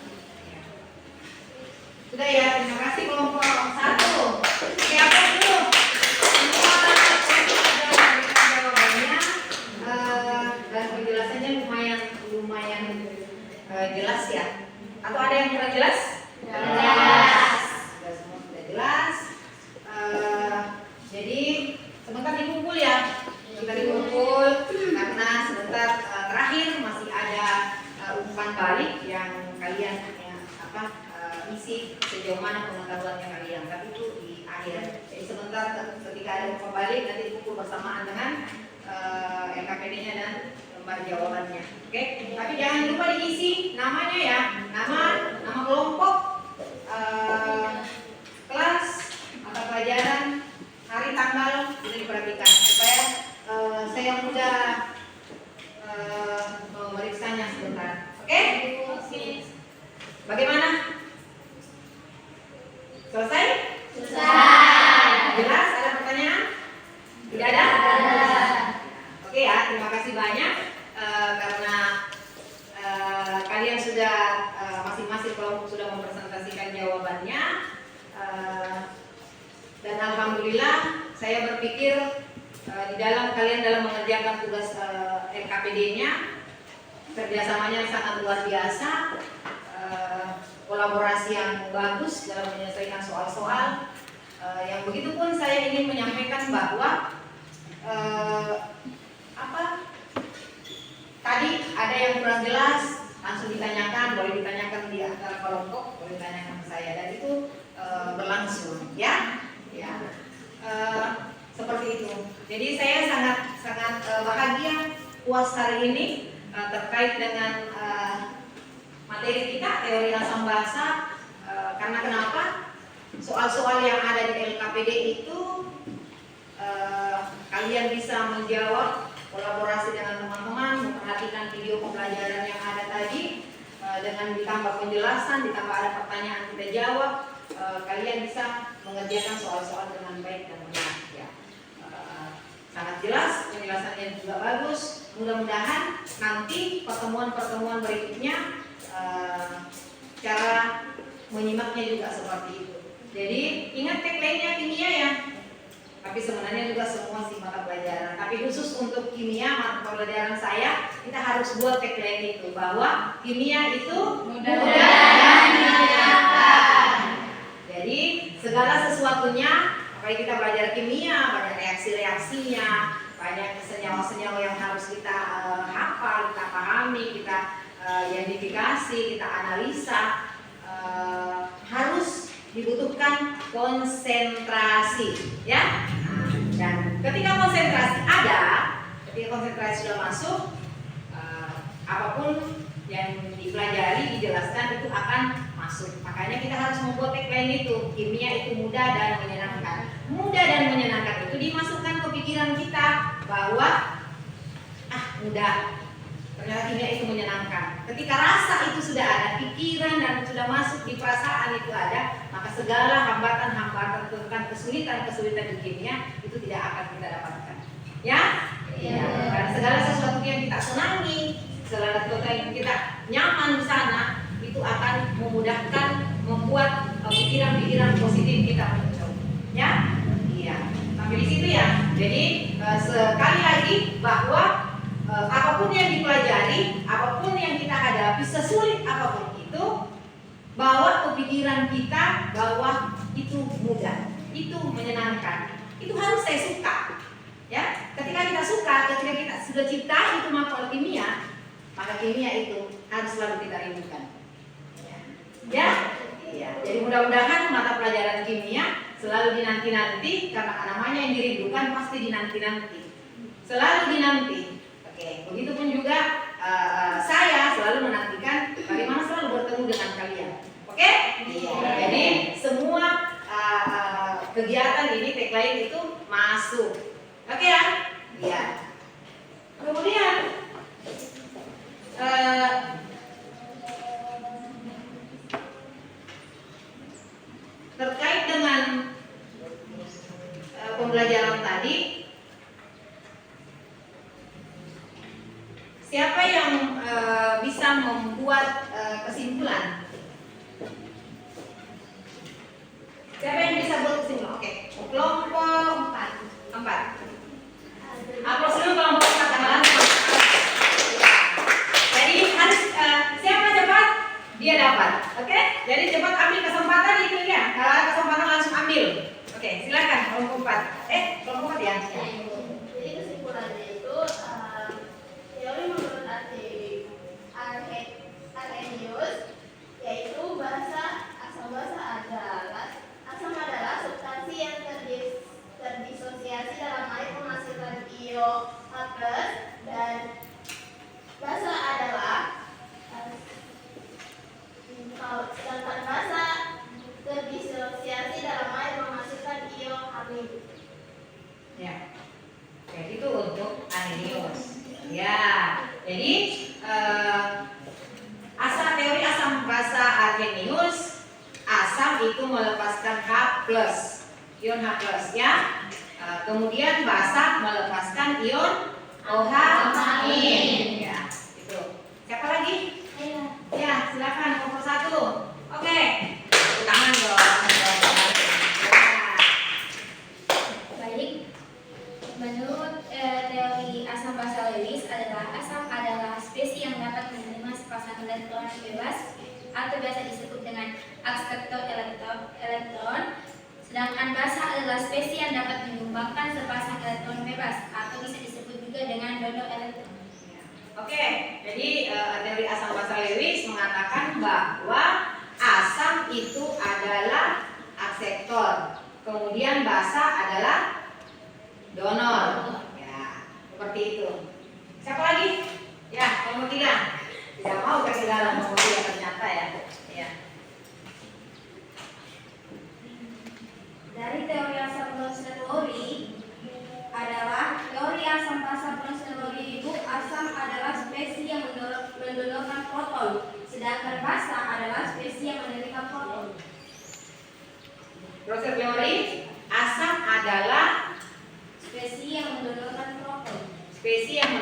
Sudah ya, terima kasih kelompok 1. Siapa dulu? Semua sudah memberikan jawabannya dan penjelasannya lumayan jelas ya. Atau ada yang kurang jelas? Jelas. Sudah semua sudah jelas. Jadi sebentar dikumpul ya. Kita dikumpul karena sebentar terakhir masih ada umpan balik yang kalian isi sejauh mana pengetahuannya kalian. Tapi itu di akhir. Jadi sebentar ketika ada umpan balik nanti dikumpul bersamaan dengan LKPD-nya dan lembar jawabannya. Oke? Tapi jangan lupa diisi namanya ya. Nama kelompok, kelas atau pelajaran, hari, tanggal itu diperhatikan supaya saya mudah memeriksanya sebentar. Oke? Bagaimana? Selesai? Selesai. Jelas? Ada pertanyaan? Tidak ada? Oke ya, terima kasih banyak karena kalian sudah masing-masing kelompok sudah mempresentasikan jawabannya dan alhamdulillah saya berpikir di dalam kalian dalam mengerjakan tugas LKPD-nya kerjasamanya sangat luar biasa, kolaborasi yang bagus dalam menyelesaikan soal-soal. Yang begitu pun saya ingin menyampaikan bahwa tadi ada yang kurang jelas langsung ditanyakan, boleh ditanyakan di antara kelompok, boleh ditanyakan ke saya dan itu berlangsung ya. Seperti itu. Jadi saya sangat bahagia puas hari ini terkait dengan materi kita teori asam basa karena kenapa? Soal-soal yang ada di LKPD itu kalian bisa menjawab, kolaborasi dengan teman-teman, memperhatikan video pembelajaran yang ada tadi dengan ditambah penjelasan, ditambah ada pertanyaan kita jawab, kalian bisa mengerjakan soal-soal dengan baik dan benar ya. Sangat jelas, penjelasannya juga bagus. Mudah-mudahan nanti pertemuan-pertemuan berikutnya cara menyimaknya juga seperti itu. Jadi ingat tagline-nya kimia ya. Tapi sebenarnya juga semua sih mata pelajaran. Tapi khusus untuk kimia mata pelajaran saya, kita harus buat tagline itu bahwa kimia itu mudah dan menyenangkan. Jadi segala sesuatunya, apalagi kita belajar kimia, banyak reaksi-reaksinya, banyak senyawa-senyawa yang harus kita hafal, kita pahami, kita identifikasi, kita analisa, harus dibutuhkan konsentrasi, ya. Dan ketika konsentrasi sudah masuk, apapun yang dipelajari, dijelaskan itu akan masuk. Makanya kita harus membuat tagline itu, kimia itu mudah dan menyenangkan. Mudah dan menyenangkan itu dimasukkan ke pikiran kita bahwa mudah. Ternyata kimia itu menyenangkan. Ketika rasa itu sudah ada, pikiran dan sudah masuk di perasaan itu ada, maka segala hambatan-hambatan tentang kesulitan-kesulitan di kimia itu tidak akan kita dapatkan. Ya? Iya. Karena segala sesuatu yang kita senangi, segala sesuatu yang kita nyaman di sana, itu akan memudahkan, membuat pikiran-pikiran positif kita muncul. Ya? Iya. Sampai di situ ya. Jadi sekali lagi bahwa apapun yang dipelajari, apapun yang kita hadapi, sesulit apapun itu, bawa ke pikiran kita bahwa itu mudah, itu menyenangkan, itu harus saya suka. Ya, ketika kita suka, ketika kita sudah cinta itu maka kimia, maka kimia itu harus selalu kita rindukan. Ya, iya. Jadi mudah-mudahan mata pelajaran kimia selalu dinanti-nanti, karena namanya yang dirindukan pasti dinanti-nanti, selalu dinanti. Oke, begitu pun juga saya selalu menantikan bagaimana selalu bertemu dengan kalian. Oke? Iya. Jadi semua kegiatan ini tagline itu masuk. Oke ya? Iya. Kemudian terkait dengan pembelajaran tadi, siapa yang bisa membuat kesimpulan? Siapa yang bisa buat kesimpulan? Oke, kelompok 4. Aplaus dulu kelompok 4 amalan. Jadi harus siapa cepat dia dapat. Oke? Jadi cepat ambil kesempatan itu ya. Kalau ada kesempatan langsung ambil. Oke, silakan kelompok 4. Kelompok 4 ya. Jadi kesimpulannya itu teori menurut Arrhenius, yaitu asam adalah substansi yang terdisosiasi dalam air menghasilkan ion H+, dan basa adalah sedangkan basa terdisosiasi dalam air menghasilkan ion H-. Ya. Oke, itu untuk Arrhenius. Ya. Jadi teori asam basa Arrhenius, asam itu melepaskan H+, ion H+, ya. Kemudian basa melepaskan ion OH-. Ya, itu. Siapa lagi? Ya, silakan nomor 1. Oke. Tepuk tangan dong. Baik, menurut teori asam basa Lewis asam adalah spesies yang dapat menerima sepasang elektron bebas atau biasa disebut dengan akselerator elektron. Sedangkan basa adalah spesies yang dapat menyumbangkan sepasang elektron bebas atau bisa disebut juga dengan donor elektron. Oke, jadi teori asam basa Lewis mengatakan bahwa asam itu adalah akseptor, kemudian basa adalah donor. Ya, seperti itu. Siapa lagi? Ya, nomor 3. Tidak mau kasih dalam nomor 3 ternyata ya. Ya. Dari teori asam Bronsted-Lowry adalah teori asam basa Bronsted-Lowry itu asam adalah spesies yang mendonorkan proton, sedangkan basa adalah spesies yang menerima proton. Bronsted-Lowry, asam adalah Spesies yang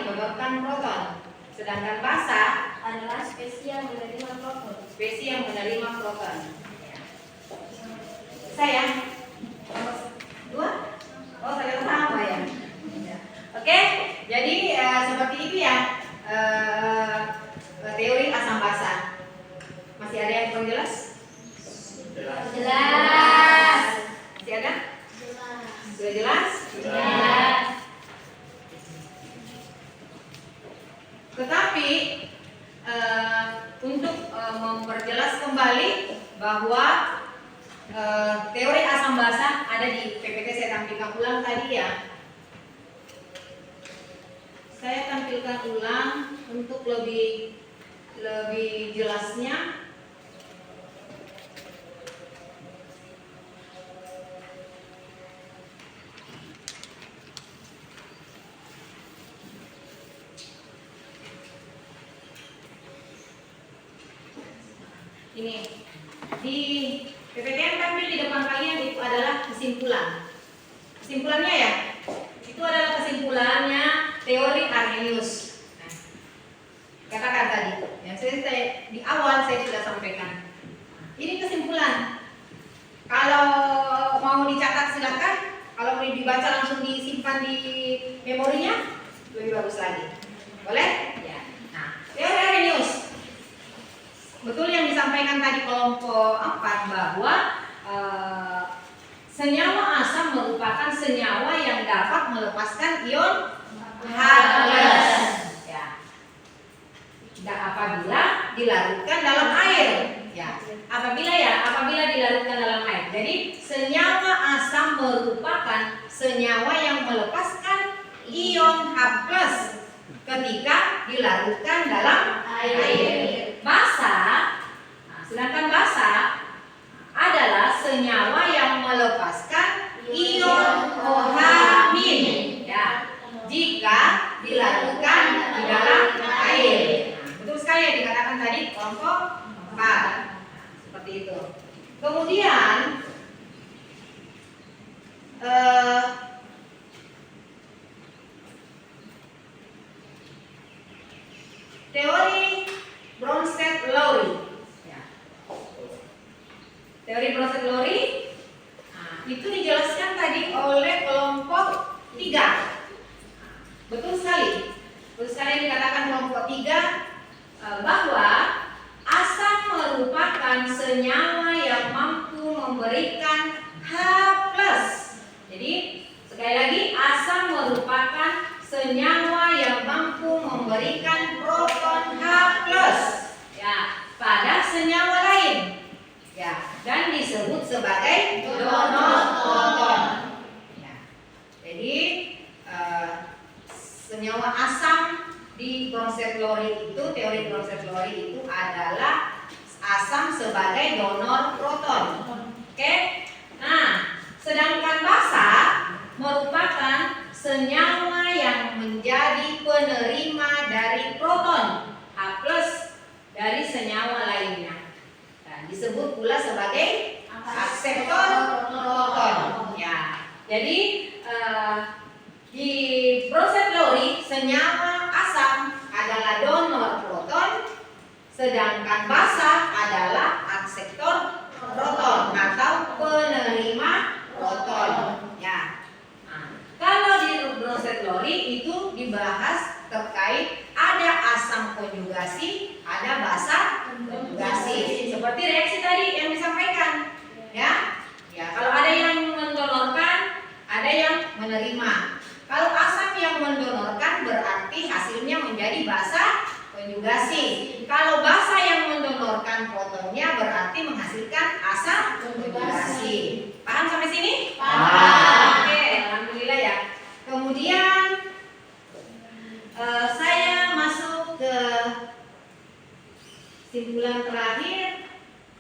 mendonorkan proton, sedangkan basa adalah spesies yang menerima proton. Saya nomor 2. Oh, ternyata sama ya. Oke, jadi seperti itu ya teori asam basa. Masih ada yang kurang jelas? Jelas. Masih ada? Sudah jelas? Jelas. Tetapi untuk memperjelas kembali bahwa teori asam basa ada di PPT, saya tampilkan ulang tadi ya. Saya tampilkan ulang untuk lebih jelasnya. Ini di PPTN tampil di depan kalian itu adalah kesimpulan. Kesimpulannya ya, itu adalah kesimpulannya teori Arrhenius. Nah, katakan tadi, yang di awal saya sudah sampaikan. Ini kesimpulan. Kalau mau dicatat silakan. Kalau mau dibaca langsung disimpan di memorinya, lebih bagus lagi. Boleh? Ya. Nah, teori Arrhenius. Betul yang disampaikan tadi kelompok 4 bahwa senyawa asam merupakan senyawa yang dapat melepaskan ion H+. Ya. Dan apabila dilarutkan dalam air. Ya. Apabila dilarutkan dalam air. Jadi senyawa asam merupakan senyawa yang melepaskan ion H+ ketika dilarutkan dalam air. Basa, sedangkan basa adalah senyawa yang melepaskan ion OH- ya, jika dilarutkan di dalam air. Betul sekali yang dikatakan tadi kelompok 4. Seperti itu. Kemudian teori Bronsted-Lowry. Ya. Teori Bronsted-Lowry itu dijelaskan tadi oleh kelompok 3. Betul sekali. Betul sekali yang dikatakan kelompok 3 bahwa asam merupakan senyawa yang mampu memberikan H+. Jadi sekali lagi, asam merupakan senyawa yang mampu memberikan proton H+ ya pada senyawa lain. Ya, dan disebut sebagai donor proton. Ya. Jadi senyawa asam di Bronsted-Lowry itu, teori Bronsted-Lowry itu adalah asam sebagai donor proton. Oke? Nah, sedangkan basa merupakan senyawa yang menjadi penerima dari proton H+ dari senyawa lainnya. Dan disebut pula sebagai akseptor proton. Ya. Jadi di Bronsted-Lowry senyawa asam adalah donor proton, sedangkan basa adalah akseptor proton atau penerima proton. Ya. Nah, kalau di Bronsted-Lowry itu dibahas terkait ada asam konjugasi, ada basa konjugasi. Seperti reaksi tadi yang disampaikan. Ya. Ya, kalau ada yang mendonorkan, ada yang menerima. Kalau asam yang mendonorkan berarti hasilnya menjadi basa konjugasi. Kalau basa yang mendonorkan protonnya berarti menghasilkan asam konjugasi. Paham sampai sini? Paham. Oke, alhamdulillah ya. Kemudian saya masuk ke kesimpulan terakhir,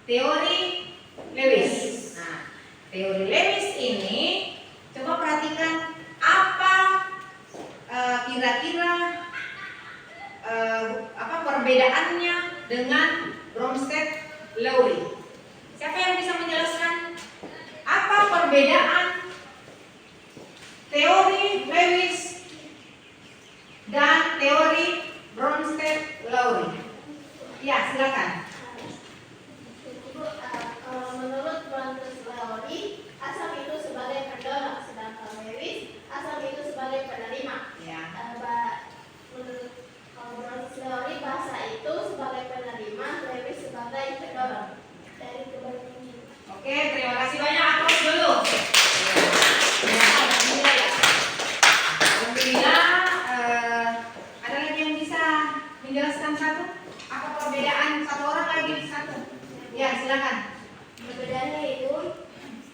teori Lewis. Nah, teori Lewis ini coba perhatikan apa kira-kira apa perbedaannya dengan Bronsted-Lowry. Siapa yang bisa menjelaskan apa perbedaan teori Lewis dan teori Bronsted-Lowry? Ya, silakan. Kalau menurut Bronsted-Lowry, asam itu sebagai pendonor, sedangkan Lewis asam itu sebagai penerima. Ya. Menurut Bronsted-Lowry, basa itu sebagai penerima, Lewis sebagai pendonor. Dari kebetulan. Oke, terima kasih banyak. Aplaus dulu. Ya, alhamdulillah ya. Alhamdulillah. Ada lagi yang bisa menjelaskan satu? Apa perbedaan satu orang lagi satu? Ya, silakan. Perbedaannya itu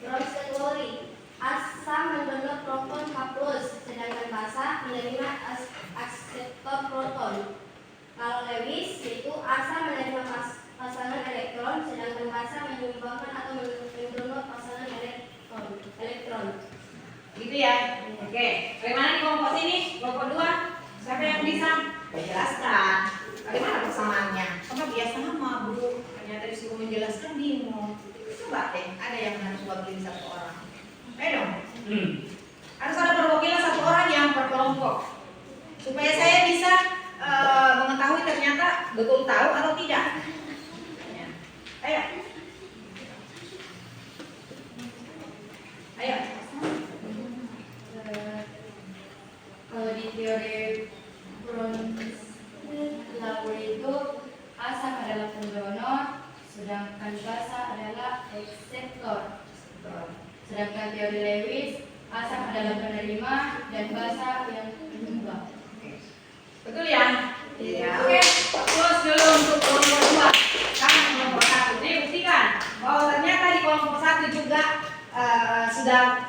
Bronsted-Lowry, asam mendonor proton H+, sedangkan basa menerima akseptor proton. Kalau Lewis itu asam menerima pasangan elektron, sedangkan basa menyumbangkan atau mendonor pasangan elektron. Gitu ya. Oke. Bagaimana di kelompok sini? Kelompok 2. Siapa yang bisa menjelaskan? Bagaimana persamaannya? Karena biasa sama Bu. Ternyata disuruh menjelaskan. Ayo. Ayo. Kalau di teori Bronsted-Lowry itu asam adalah pendonor, sedangkan basa adalah ekseptor. Sedangkan teori Lewis, asam adalah penerima dan basa yang menyumbang. Betul ya? Iya. Oke. Terus dulu untuk kelompok 2. Sekarang kelompok 1. Jadi buktikan bahwa ternyata di kelompok 1 juga sudah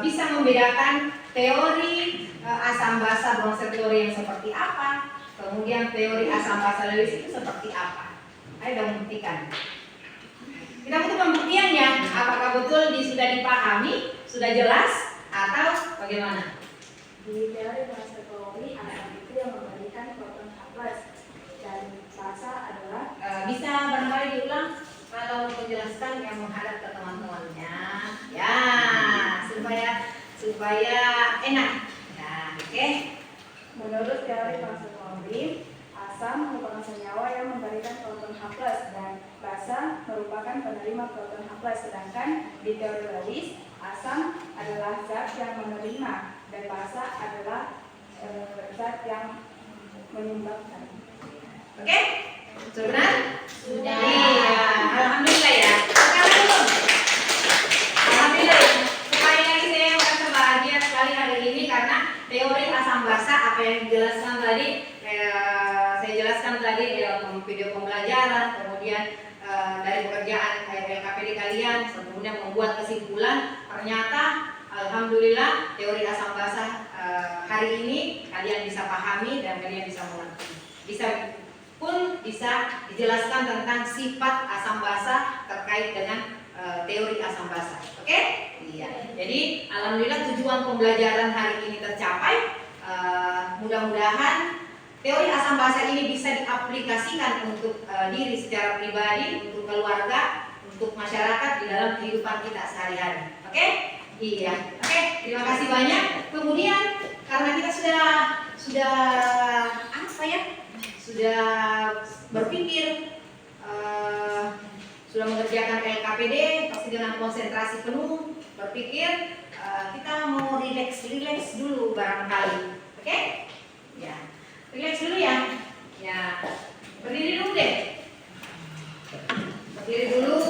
bisa membedakan teori asam basa Bronsted-Lowry yang seperti apa, kemudian teori asam basa Lewis itu seperti apa. Ayo dong buktikan. Kita butuh pembuktiannya. Apakah betul sudah dipahami, sudah jelas, atau bagaimana? Di teori Bronsted-Lowry, asam itu yang memberikan proton H+, dan basa adalah Bisa barangkali diulang kalau menjelaskan yang menghadap ke teman-temannya, ya supaya enak. Nah, oke. menurut teori Bronsted-Lowry, asam merupakan senyawa yang memberikan proton H+, dan basa merupakan penerima proton H+. Sedangkan di teori Lewis, asam adalah zat yang menerima dan basa adalah zat yang menyumbangkan. Oke? Sudah benar? Sudah. Iya, alhamdulillah ya. Sekarang belum? Alhamdulillah ya. Supaya lagi saya merasa bahagia sekali hari ini karena teori asam basa apa yang dijelaskan tadi, saya jelaskan tadi dalam video pembelajaran, kemudian dari pekerjaan LKPD kalian, kemudian membuat kesimpulan. Ternyata alhamdulillah teori asam basa hari ini kalian bisa pahami dan kalian bisa mengerti. Bisa dijelaskan tentang sifat asam basa terkait dengan teori asam basa. Oke? Iya. Jadi alhamdulillah tujuan pembelajaran hari ini tercapai. Mudah-mudahan teori asam basa ini bisa diaplikasikan untuk diri secara pribadi, untuk keluarga, untuk masyarakat di dalam kehidupan kita sehari-hari. Oke? Iya. Oke, terima kasih banyak. Kemudian karena kita sudah apa ya? Sudah berpikir, sudah mengerjakan LKPD pasti dengan konsentrasi penuh, berpikir kita mau relax dulu barangkali. Oke? Ya. Relax dulu ya. Ya. Berdiri dulu deh. Berdiri dulu,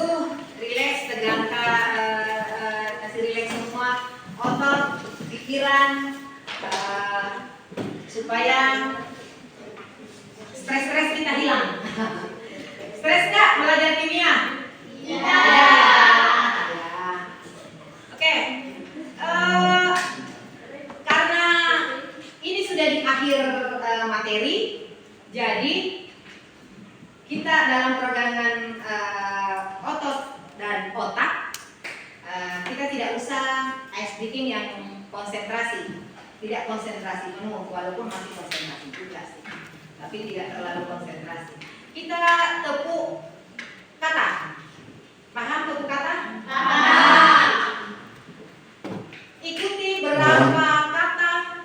relax, tegangkan, kasih relax semua otot, pikiran, supaya stres kita hilang. Stres nggak belajar kimia? Iya. Ya. Oke. Karena ini sudah di akhir materi, jadi kita dalam peregangan otot dan otak, kita tidak usah ice breathing yang konsentrasi, tidak konsentrasi penuh, walaupun masih konsentrasi juga sih, tapi tidak terlalu konsentrasi. Kita tepuk kata. Paham tepuk kata? Paham. Ikuti berapa kata,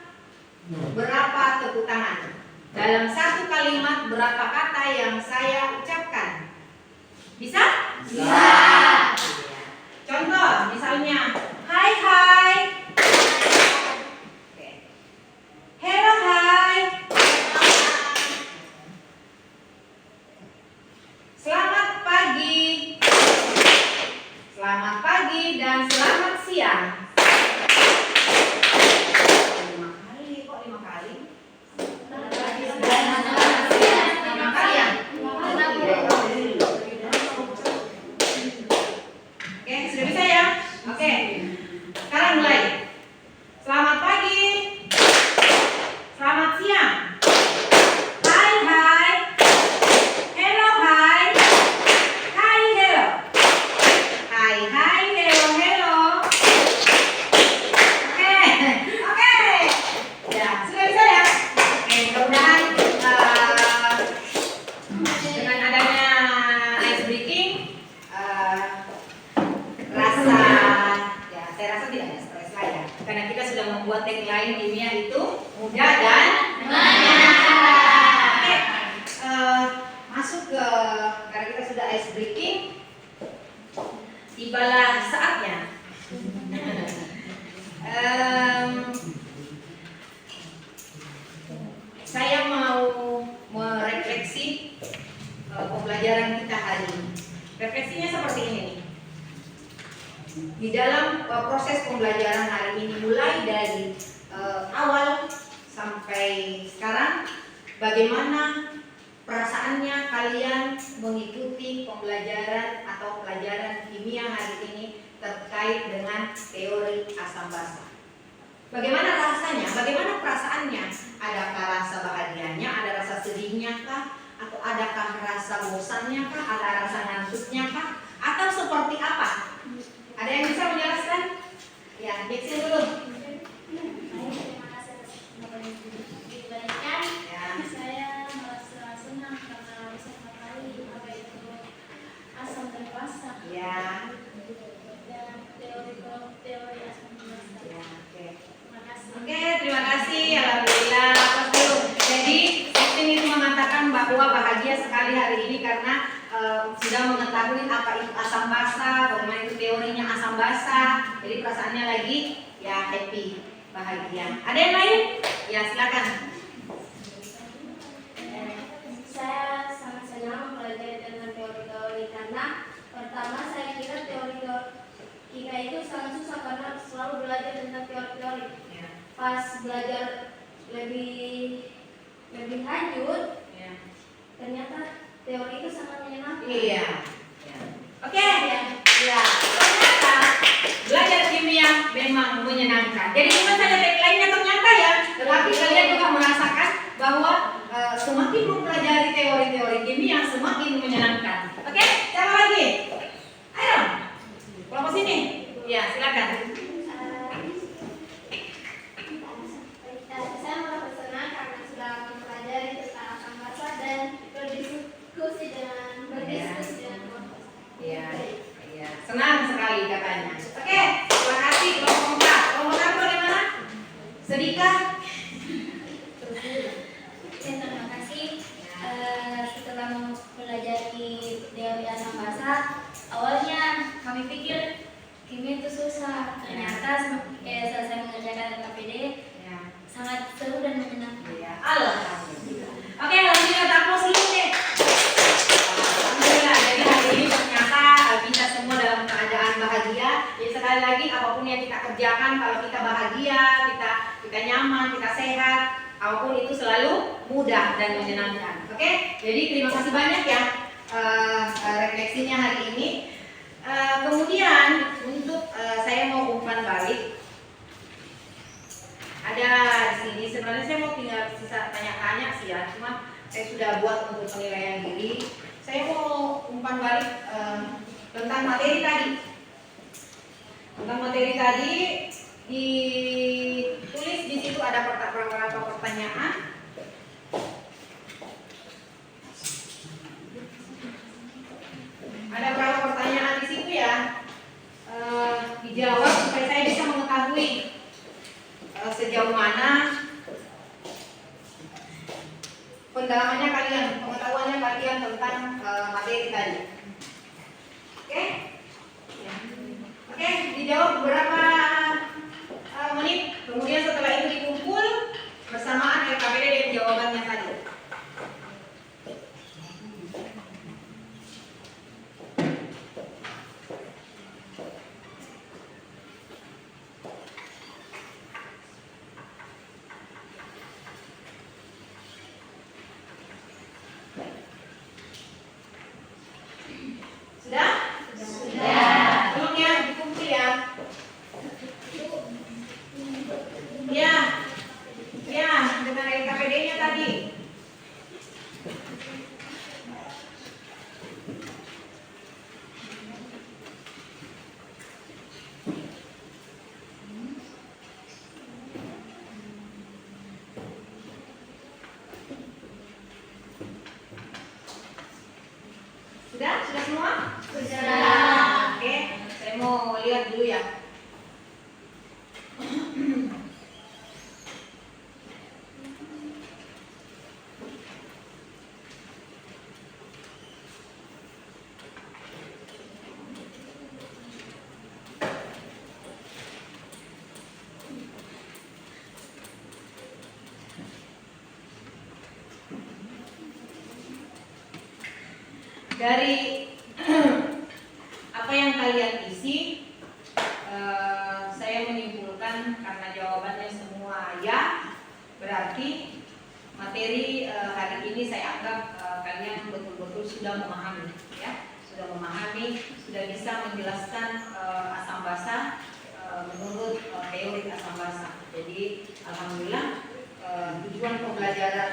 berapa tepuk tangan. Dalam satu kalimat berapa kata yang saya ucapkan? Bisa? Bisa. Contoh, misalnya, hai hai. Hello hai. Selamat pagi. Selamat pagi dan selamat siang. 5 kali, kok 5 kali? 5 kali ya? Oke, sudah bisa ya? Oke. Sekarang mulai. Selamat pagi. Selamat siang. Hai hai. Hello hai. Hai hello. Hai hai hello hello. Oke. Oke. Ya, sudah bisa ya? Oke, mudah-mudahan dengan adanya ice breaking rasa ya saya rasa tidak ada stres lah ya, karena kita sudah membuat tagline kimia itu mudah dan menyenangkan. Oke, masuk ke karena kita sudah ice breaking, tibalah saatnya. Saya mau merefleksi pembelajaran kita hari ini. Refleksinya seperti ini nih. Di dalam proses pembelajaran hari ini, mulai dari awal sampai sekarang, bagaimana perasaannya kalian mengikuti pembelajaran atau pelajaran kimia hari ini terkait dengan teori asam basa? Bagaimana rasanya? Bagaimana perasaannya? Adakah rasa bahagianya? Ada rasa sedihnya kah? Atau adakah rasa bosannya kah? Ada rasa ngantuknya kah? Atau seperti apa? Ada yang bisa menjelaskan? Ya, Dixie dulu. Terima kasih atas diberikan. Ya. Saya merasa senang karena bisa mengetahui apa itu asam dan basa Ya. dan teori asam dan basa. Ya, oke. Terima kasih. Oke, terima kasih. Alhamdulillah. Atas dulu. Jadi, Justin itu mengatakan bahwa bahagia sekali hari ini karena sudah mengetahui apa itu asam basa, bagaimana itu teorinya asam basa. Jadi perasaannya lagi ya happy, bahagia. Ada yang lain? Ya, silakan. Saya sangat senang mempelajari dengan teori-teori karena pertama saya kira teori-teori kita itu sangat susah karena selalu belajar tentang teori-teori. Ya. Pas belajar lebih lanjut, Ya. ternyata teori itu sangat menyenangkan. Iya. Ya. Oke. Ya. Ternyata belajar kimia memang menyenangkan. Jadi bukan saja tagline-nya ternyata ya, tetapi kalian juga merasakan bahwa semakin mempelajari teori-teori kimia semakin menyenangkan. Oke? Siapa lagi? Ayo. Kelompok sini. Ya, silakan. Saya merasa senang karena sudah mempelajari tentang asam basa dan berdiskusi dengan Iya. Iya. Senang sekali katanya. Oke, terima kasih kelompok 4. Kelompok 1 bagaimana? Sedihkah? Terima kasih. Setelah mempelajari teori asam basa, awalnya kami pikir kimia itu susah. Ternyata selesai mengerjakan KPD Ya. sangat seru dan menyenangkan. Iya. Alhamdulillah. Oke, lanjut aplaus dulu deh. Alhamdulillah. Jadi hari ini ternyata kita semua dalam keadaan bahagia. Jadi sekali lagi apapun yang kita kerjakan, kalau kita bahagia, kita nyaman, kita sehat, apapun itu selalu mudah dan menyenangkan. Oke? Jadi terima kasih banyak ya refleksinya hari ini. Kemudian untuk saya mau umpan balik. Ada di sini sebenarnya saya mau tinggal sisa tanya-tanya sih ya, cuma saya sudah buat untuk penilaian diri. Saya mau umpan balik tentang materi tadi. Tentang materi tadi ditulis di situ ada beberapa pertanyaan. Ada beberapa pertanyaan di situ ya. Dijawab supaya saya bisa mengetahui sejauh mana pendalamannya kalian, pengetahuannya kalian tentang materi tadi. Oke? Ya. Oke, dijawab beberapa menit. Kemudian setelah itu dikumpul bersamaan LKPD dengan jawabannya tadi. Sudah? Sudah. Tolong ya, dikumpul ya. Ya. Ya, dengan LKPD-nya tadi. Sudah? Sudah semua? Sudah. Oke, saya mau lihat dulu ya. dari apa yang kalian isi, saya menyimpulkan karena jawabannya semua ya, berarti materi hari ini saya anggap kalian betul-betul sudah memahami, ya, sudah memahami, sudah bisa menjelaskan asam basa menurut teori asam basa. Jadi alhamdulillah tujuan pembelajaran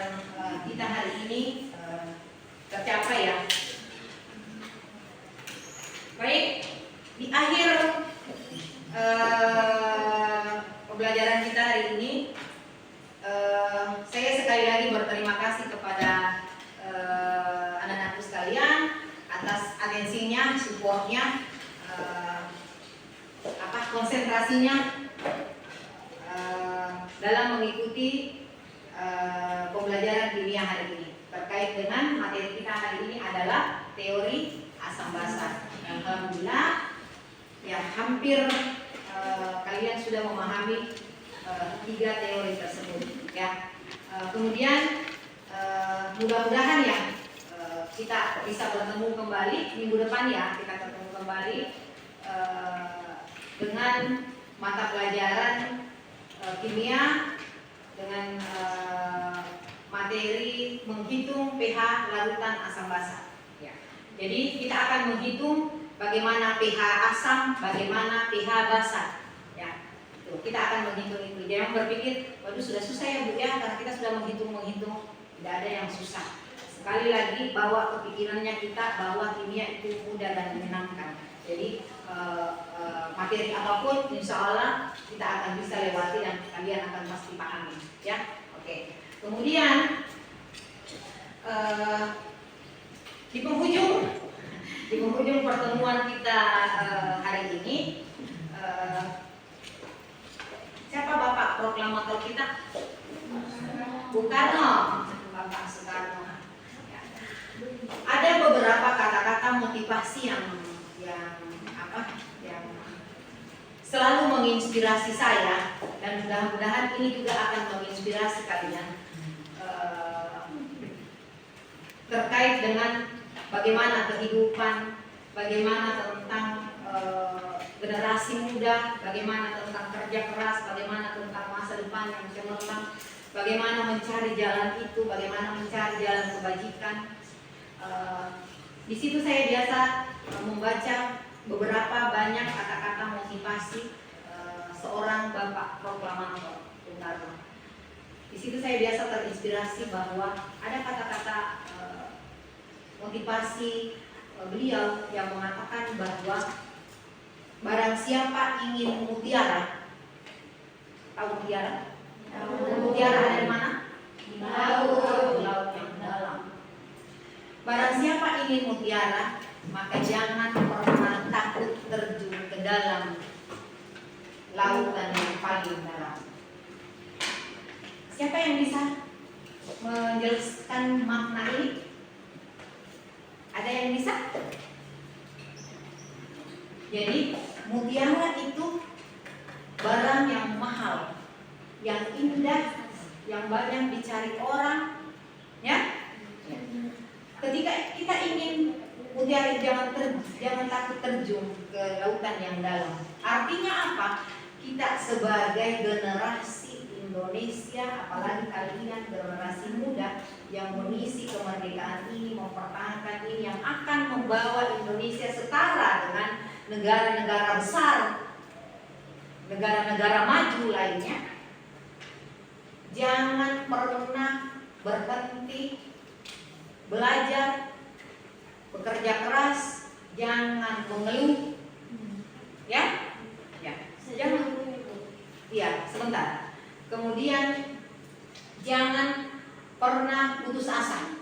kita hari ini tercapai ya. Baik, di akhir pembelajaran kita hari ini, saya sekali lagi berterima kasih kepada anak-anakku sekalian atas atensinya, supportnya, konsentrasinya dalam mengikuti pembelajaran kimia hari ini. Terkait dengan materi kita hari ini adalah teori asam basa. Alhamdulillah, ya hampir kalian sudah memahami 3 teori tersebut, ya. Kemudian mudah-mudahan ya kita bisa bertemu kembali minggu depan ya, kita bertemu kembali dengan mata pelajaran kimia dengan materi menghitung pH larutan asam basa. Ya. Jadi kita akan menghitung bagaimana pH asam, bagaimana pH basa. Ya. Tuh, kita akan menghitung itu. Jangan berpikir, waduh sudah susah ya Bu ya, karena kita sudah menghitung. Tidak ada yang susah. Sekali lagi bawa kepikirannya kita bahwa kimia itu mudah dan menyenangkan. Jadi materi apapun insya Allah kita akan bisa lewati dan kalian akan pasti pahami, ya. Oke. Kemudian di penghujung pertemuan kita hari ini, siapa Bapak proklamator kita? Bung Karno, Bapak Soekarno. Ya. Ada beberapa kata-kata motivasi yang selalu menginspirasi saya, dan mudah-mudahan ini juga akan menginspirasi kalian terkait dengan bagaimana kehidupan, bagaimana tentang generasi muda, bagaimana tentang kerja keras, bagaimana tentang masa depan yang cemerlang, bagaimana mencari jalan itu, bagaimana mencari jalan kebajikan. Di situ saya biasa membaca beberapa banyak kata-kata motivasi seorang Bapak proklamator Bung Karno. Di situ saya biasa terinspirasi bahwa ada kata-kata motivasi beliau yang mengatakan bahwa barang siapa ingin mutiara, tahu mutiara? Mutiara ada di mana? Di laut yang dalam. Barang siapa ingin mutiara, maka jangan pernah takut terjun ke dalam lautan yang paling dalam. Siapa yang bisa menjelaskan makna ini? Ada yang bisa? Jadi mutiara itu barang yang mahal, yang indah, yang banyak dicari orang, ya. Ketika kita ingin mutiara, jangan takut terjun ke lautan yang dalam. Artinya apa? Kita sebagai generasi Indonesia, apalagi kalian generasi muda yang mengisi kemerdekaan ini, mempertahankan ini, yang akan membawa Indonesia setara dengan negara-negara besar, negara-negara maju lainnya. Jangan pernah berhenti belajar, bekerja keras, jangan mengeluh, ya, jangan, ya, sebentar. Kemudian jangan pernah putus asa,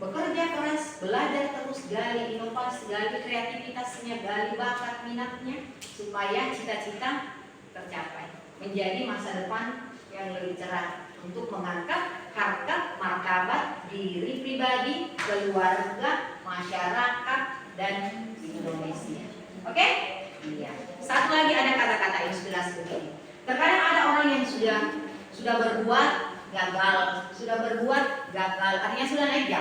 bekerja keras, belajar terus, gali inovasi, gali kreativitasnya, gali bakat minatnya, supaya cita-cita tercapai, menjadi masa depan yang lebih cerah untuk mengangkat harkat martabat diri pribadi, keluarga, masyarakat, dan Indonesia. Oke? Iya. Satu lagi ada kata-kata inspirasi begini. Terkadang ada orang yang sudah berbuat gagal, artinya sudah naik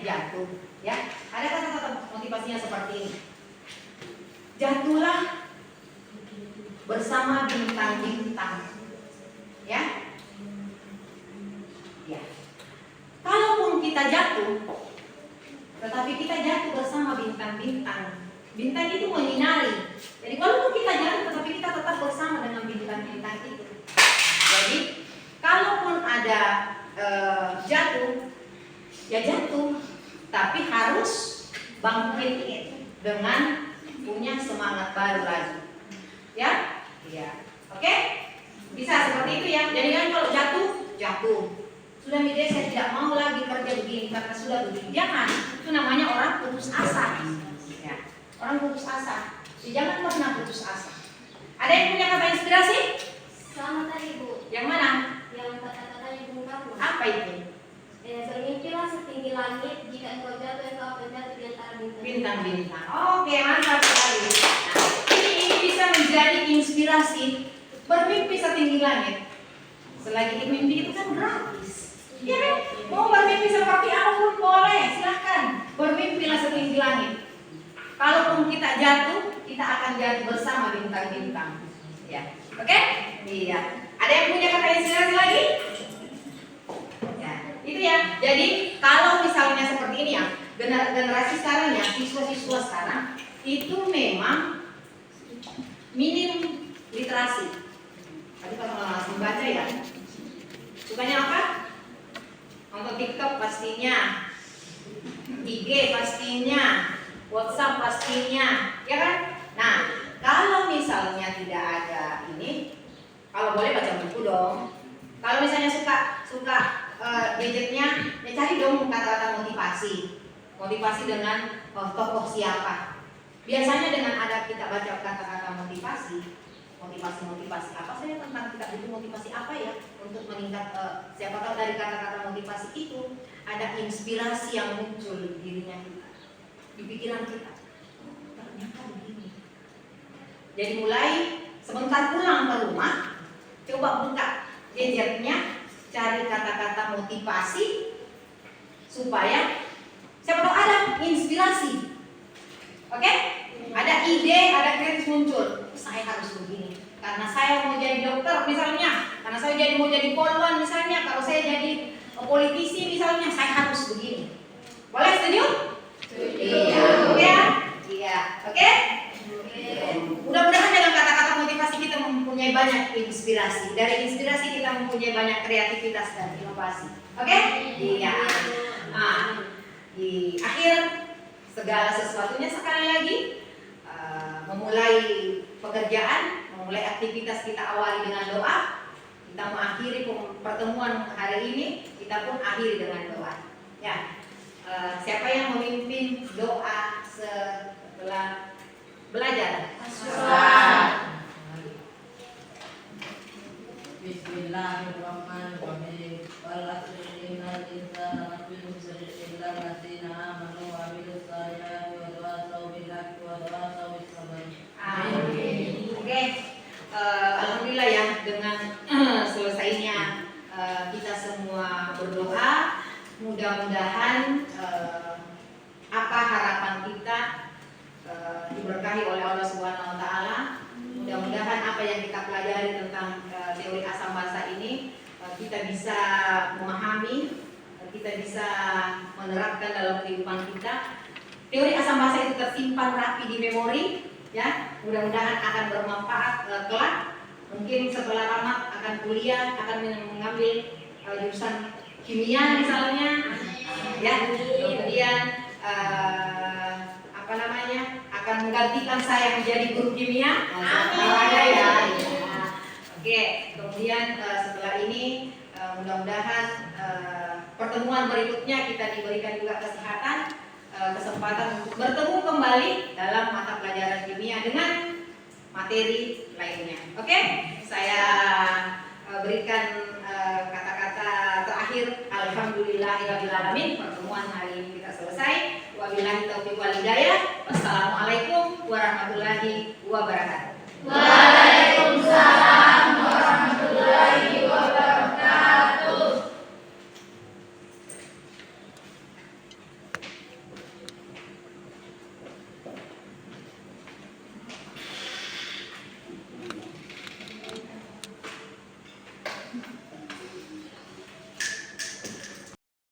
jatuh, ya. Ada kata-kata motivasinya seperti ini. Jatuhlah bersama bintang-bintang. Ya. Ya. Kalaupun kita jatuh, tetapi kita jatuh bersama bintang-bintang. Bintang itu menyinari. Jadi walaupun kita jatuh, tetapi kita tetap bersama dengan bintang-bintang itu. Jadi kalaupun ada jatuh, ya jatuh, tapi harus bangkit dengan punya semangat baru lagi. Ya, iya, oke, bisa seperti itu ya. Jadi kan kalau jatuh, sudah midai saya tidak mau lagi kerja begini karena sudah begini. Jangan, itu namanya orang putus asa. Ya, orang putus asa. Jadi jangan pernah putus asa. Ada yang punya kata inspirasi? Selamat tadi Bu. Yang mana? Yang kata-kata Ibu Karno. Apa itu? Bermimpilah setinggi langit, jika engkau jatuh akan jatuh di antara Bintang-bintang. Oke, mantap sekali. Nah, ini bisa menjadi inspirasi. Bermimpi setinggi langit. Selagi mimpi itu kan gratis. Ya kan? Mau bermimpi seperti apapun boleh, silahkan. Bermimpilah setinggi langit. Kalaupun kita jatuh, kita akan jatuh bersama bintang-bintang. Ya, oke? Iya. Ada yang punya kata inspirasi lagi? Ya, itu ya. Jadi kalau misalnya seperti ini ya, generasi sekarang ya, siswa-siswa sekarang itu memang minim literasi. Tadi kalau langsung baca ya, sukanya apa? Nonton TikTok pastinya, IG pastinya, WhatsApp pastinya, ya kan? Nah, kalau misalnya tidak ada ini, kalau boleh baca buku dong. Kalau misalnya suka gadgetnya, ya cari dong kata-kata motivasi dengan tokoh siapa. Biasanya dengan ada kita baca kata-kata motivasi apa saja tentang kita butuh motivasi apa ya untuk meningkat. Siapa tahu dari kata-kata motivasi itu ada inspirasi yang muncul di dirinya kita, di pikiran kita. Ternyata begini. Jadi mulai sebentar pulang ke rumah, coba buka gadgetnya, cari kata-kata motivasi supaya siapa tahu ada inspirasi. Oke? Ada ide, ada kritis muncul. Saya harus begini. Karena saya mau jadi dokter misalnya, karena saya mau jadi polwan misalnya, kalau saya jadi politisi misalnya, saya harus begini. Boleh setuju? Iya. Oke? Iya. Oke? Mudah-mudahan dengan kata-kata motivasi kita mempunyai banyak inspirasi. Dari inspirasi kita mempunyai banyak kreativitas dan inovasi. Oke? Iya. Nah, di akhir segala sesuatunya sekali lagi memulai pekerjaan, memulai aktivitas kita awali dengan doa. Kita mengakhiri pertemuan hari ini, kita pun akhiri dengan doa. Ya, siapa yang memimpin doa setelah belajar? Bismillahirrahmanirrahim. Wal asri innal insana lafi khusr illa alladziina aamanu wa 'amilus shalihati wa tawassaw bil haqqi wa tawassaw bis sabr. Amin. Oke, alhamdulillah ya, dengan selesainya kita semua berdoa, mudah-mudahan apa harapan kita diberkahi oleh Allah Subhanahu wa taala. Mudah-mudahan apa yang kita pelajari tentang teori asam basa ini kita bisa memahami, kita bisa menerapkan dalam kehidupan kita. Teori asam basa itu tersimpan rapi di memori, ya. Mudah-mudahan akan bermanfaat kelak. Mungkin setelah tamat akan kuliah, akan mengambil jurusan kimia misalnya, ya. Kemudian akan menggantikan saya menjadi guru kimia. Ada ya. Oke, kemudian setelah ini mudah-mudahan pertemuan berikutnya kita diberikan juga kesehatan, kesempatan untuk bertemu kembali dalam mata pelajaran kimia dengan materi lainnya. Oke, saya berikan kata-kata terakhir. Alhamdulillahirabbil alamin. Pertemuan hari ini kita selesai. Wabillahi taufiq wal hidayah. Wassalamualaikum warahmatullahi wabarakatuh.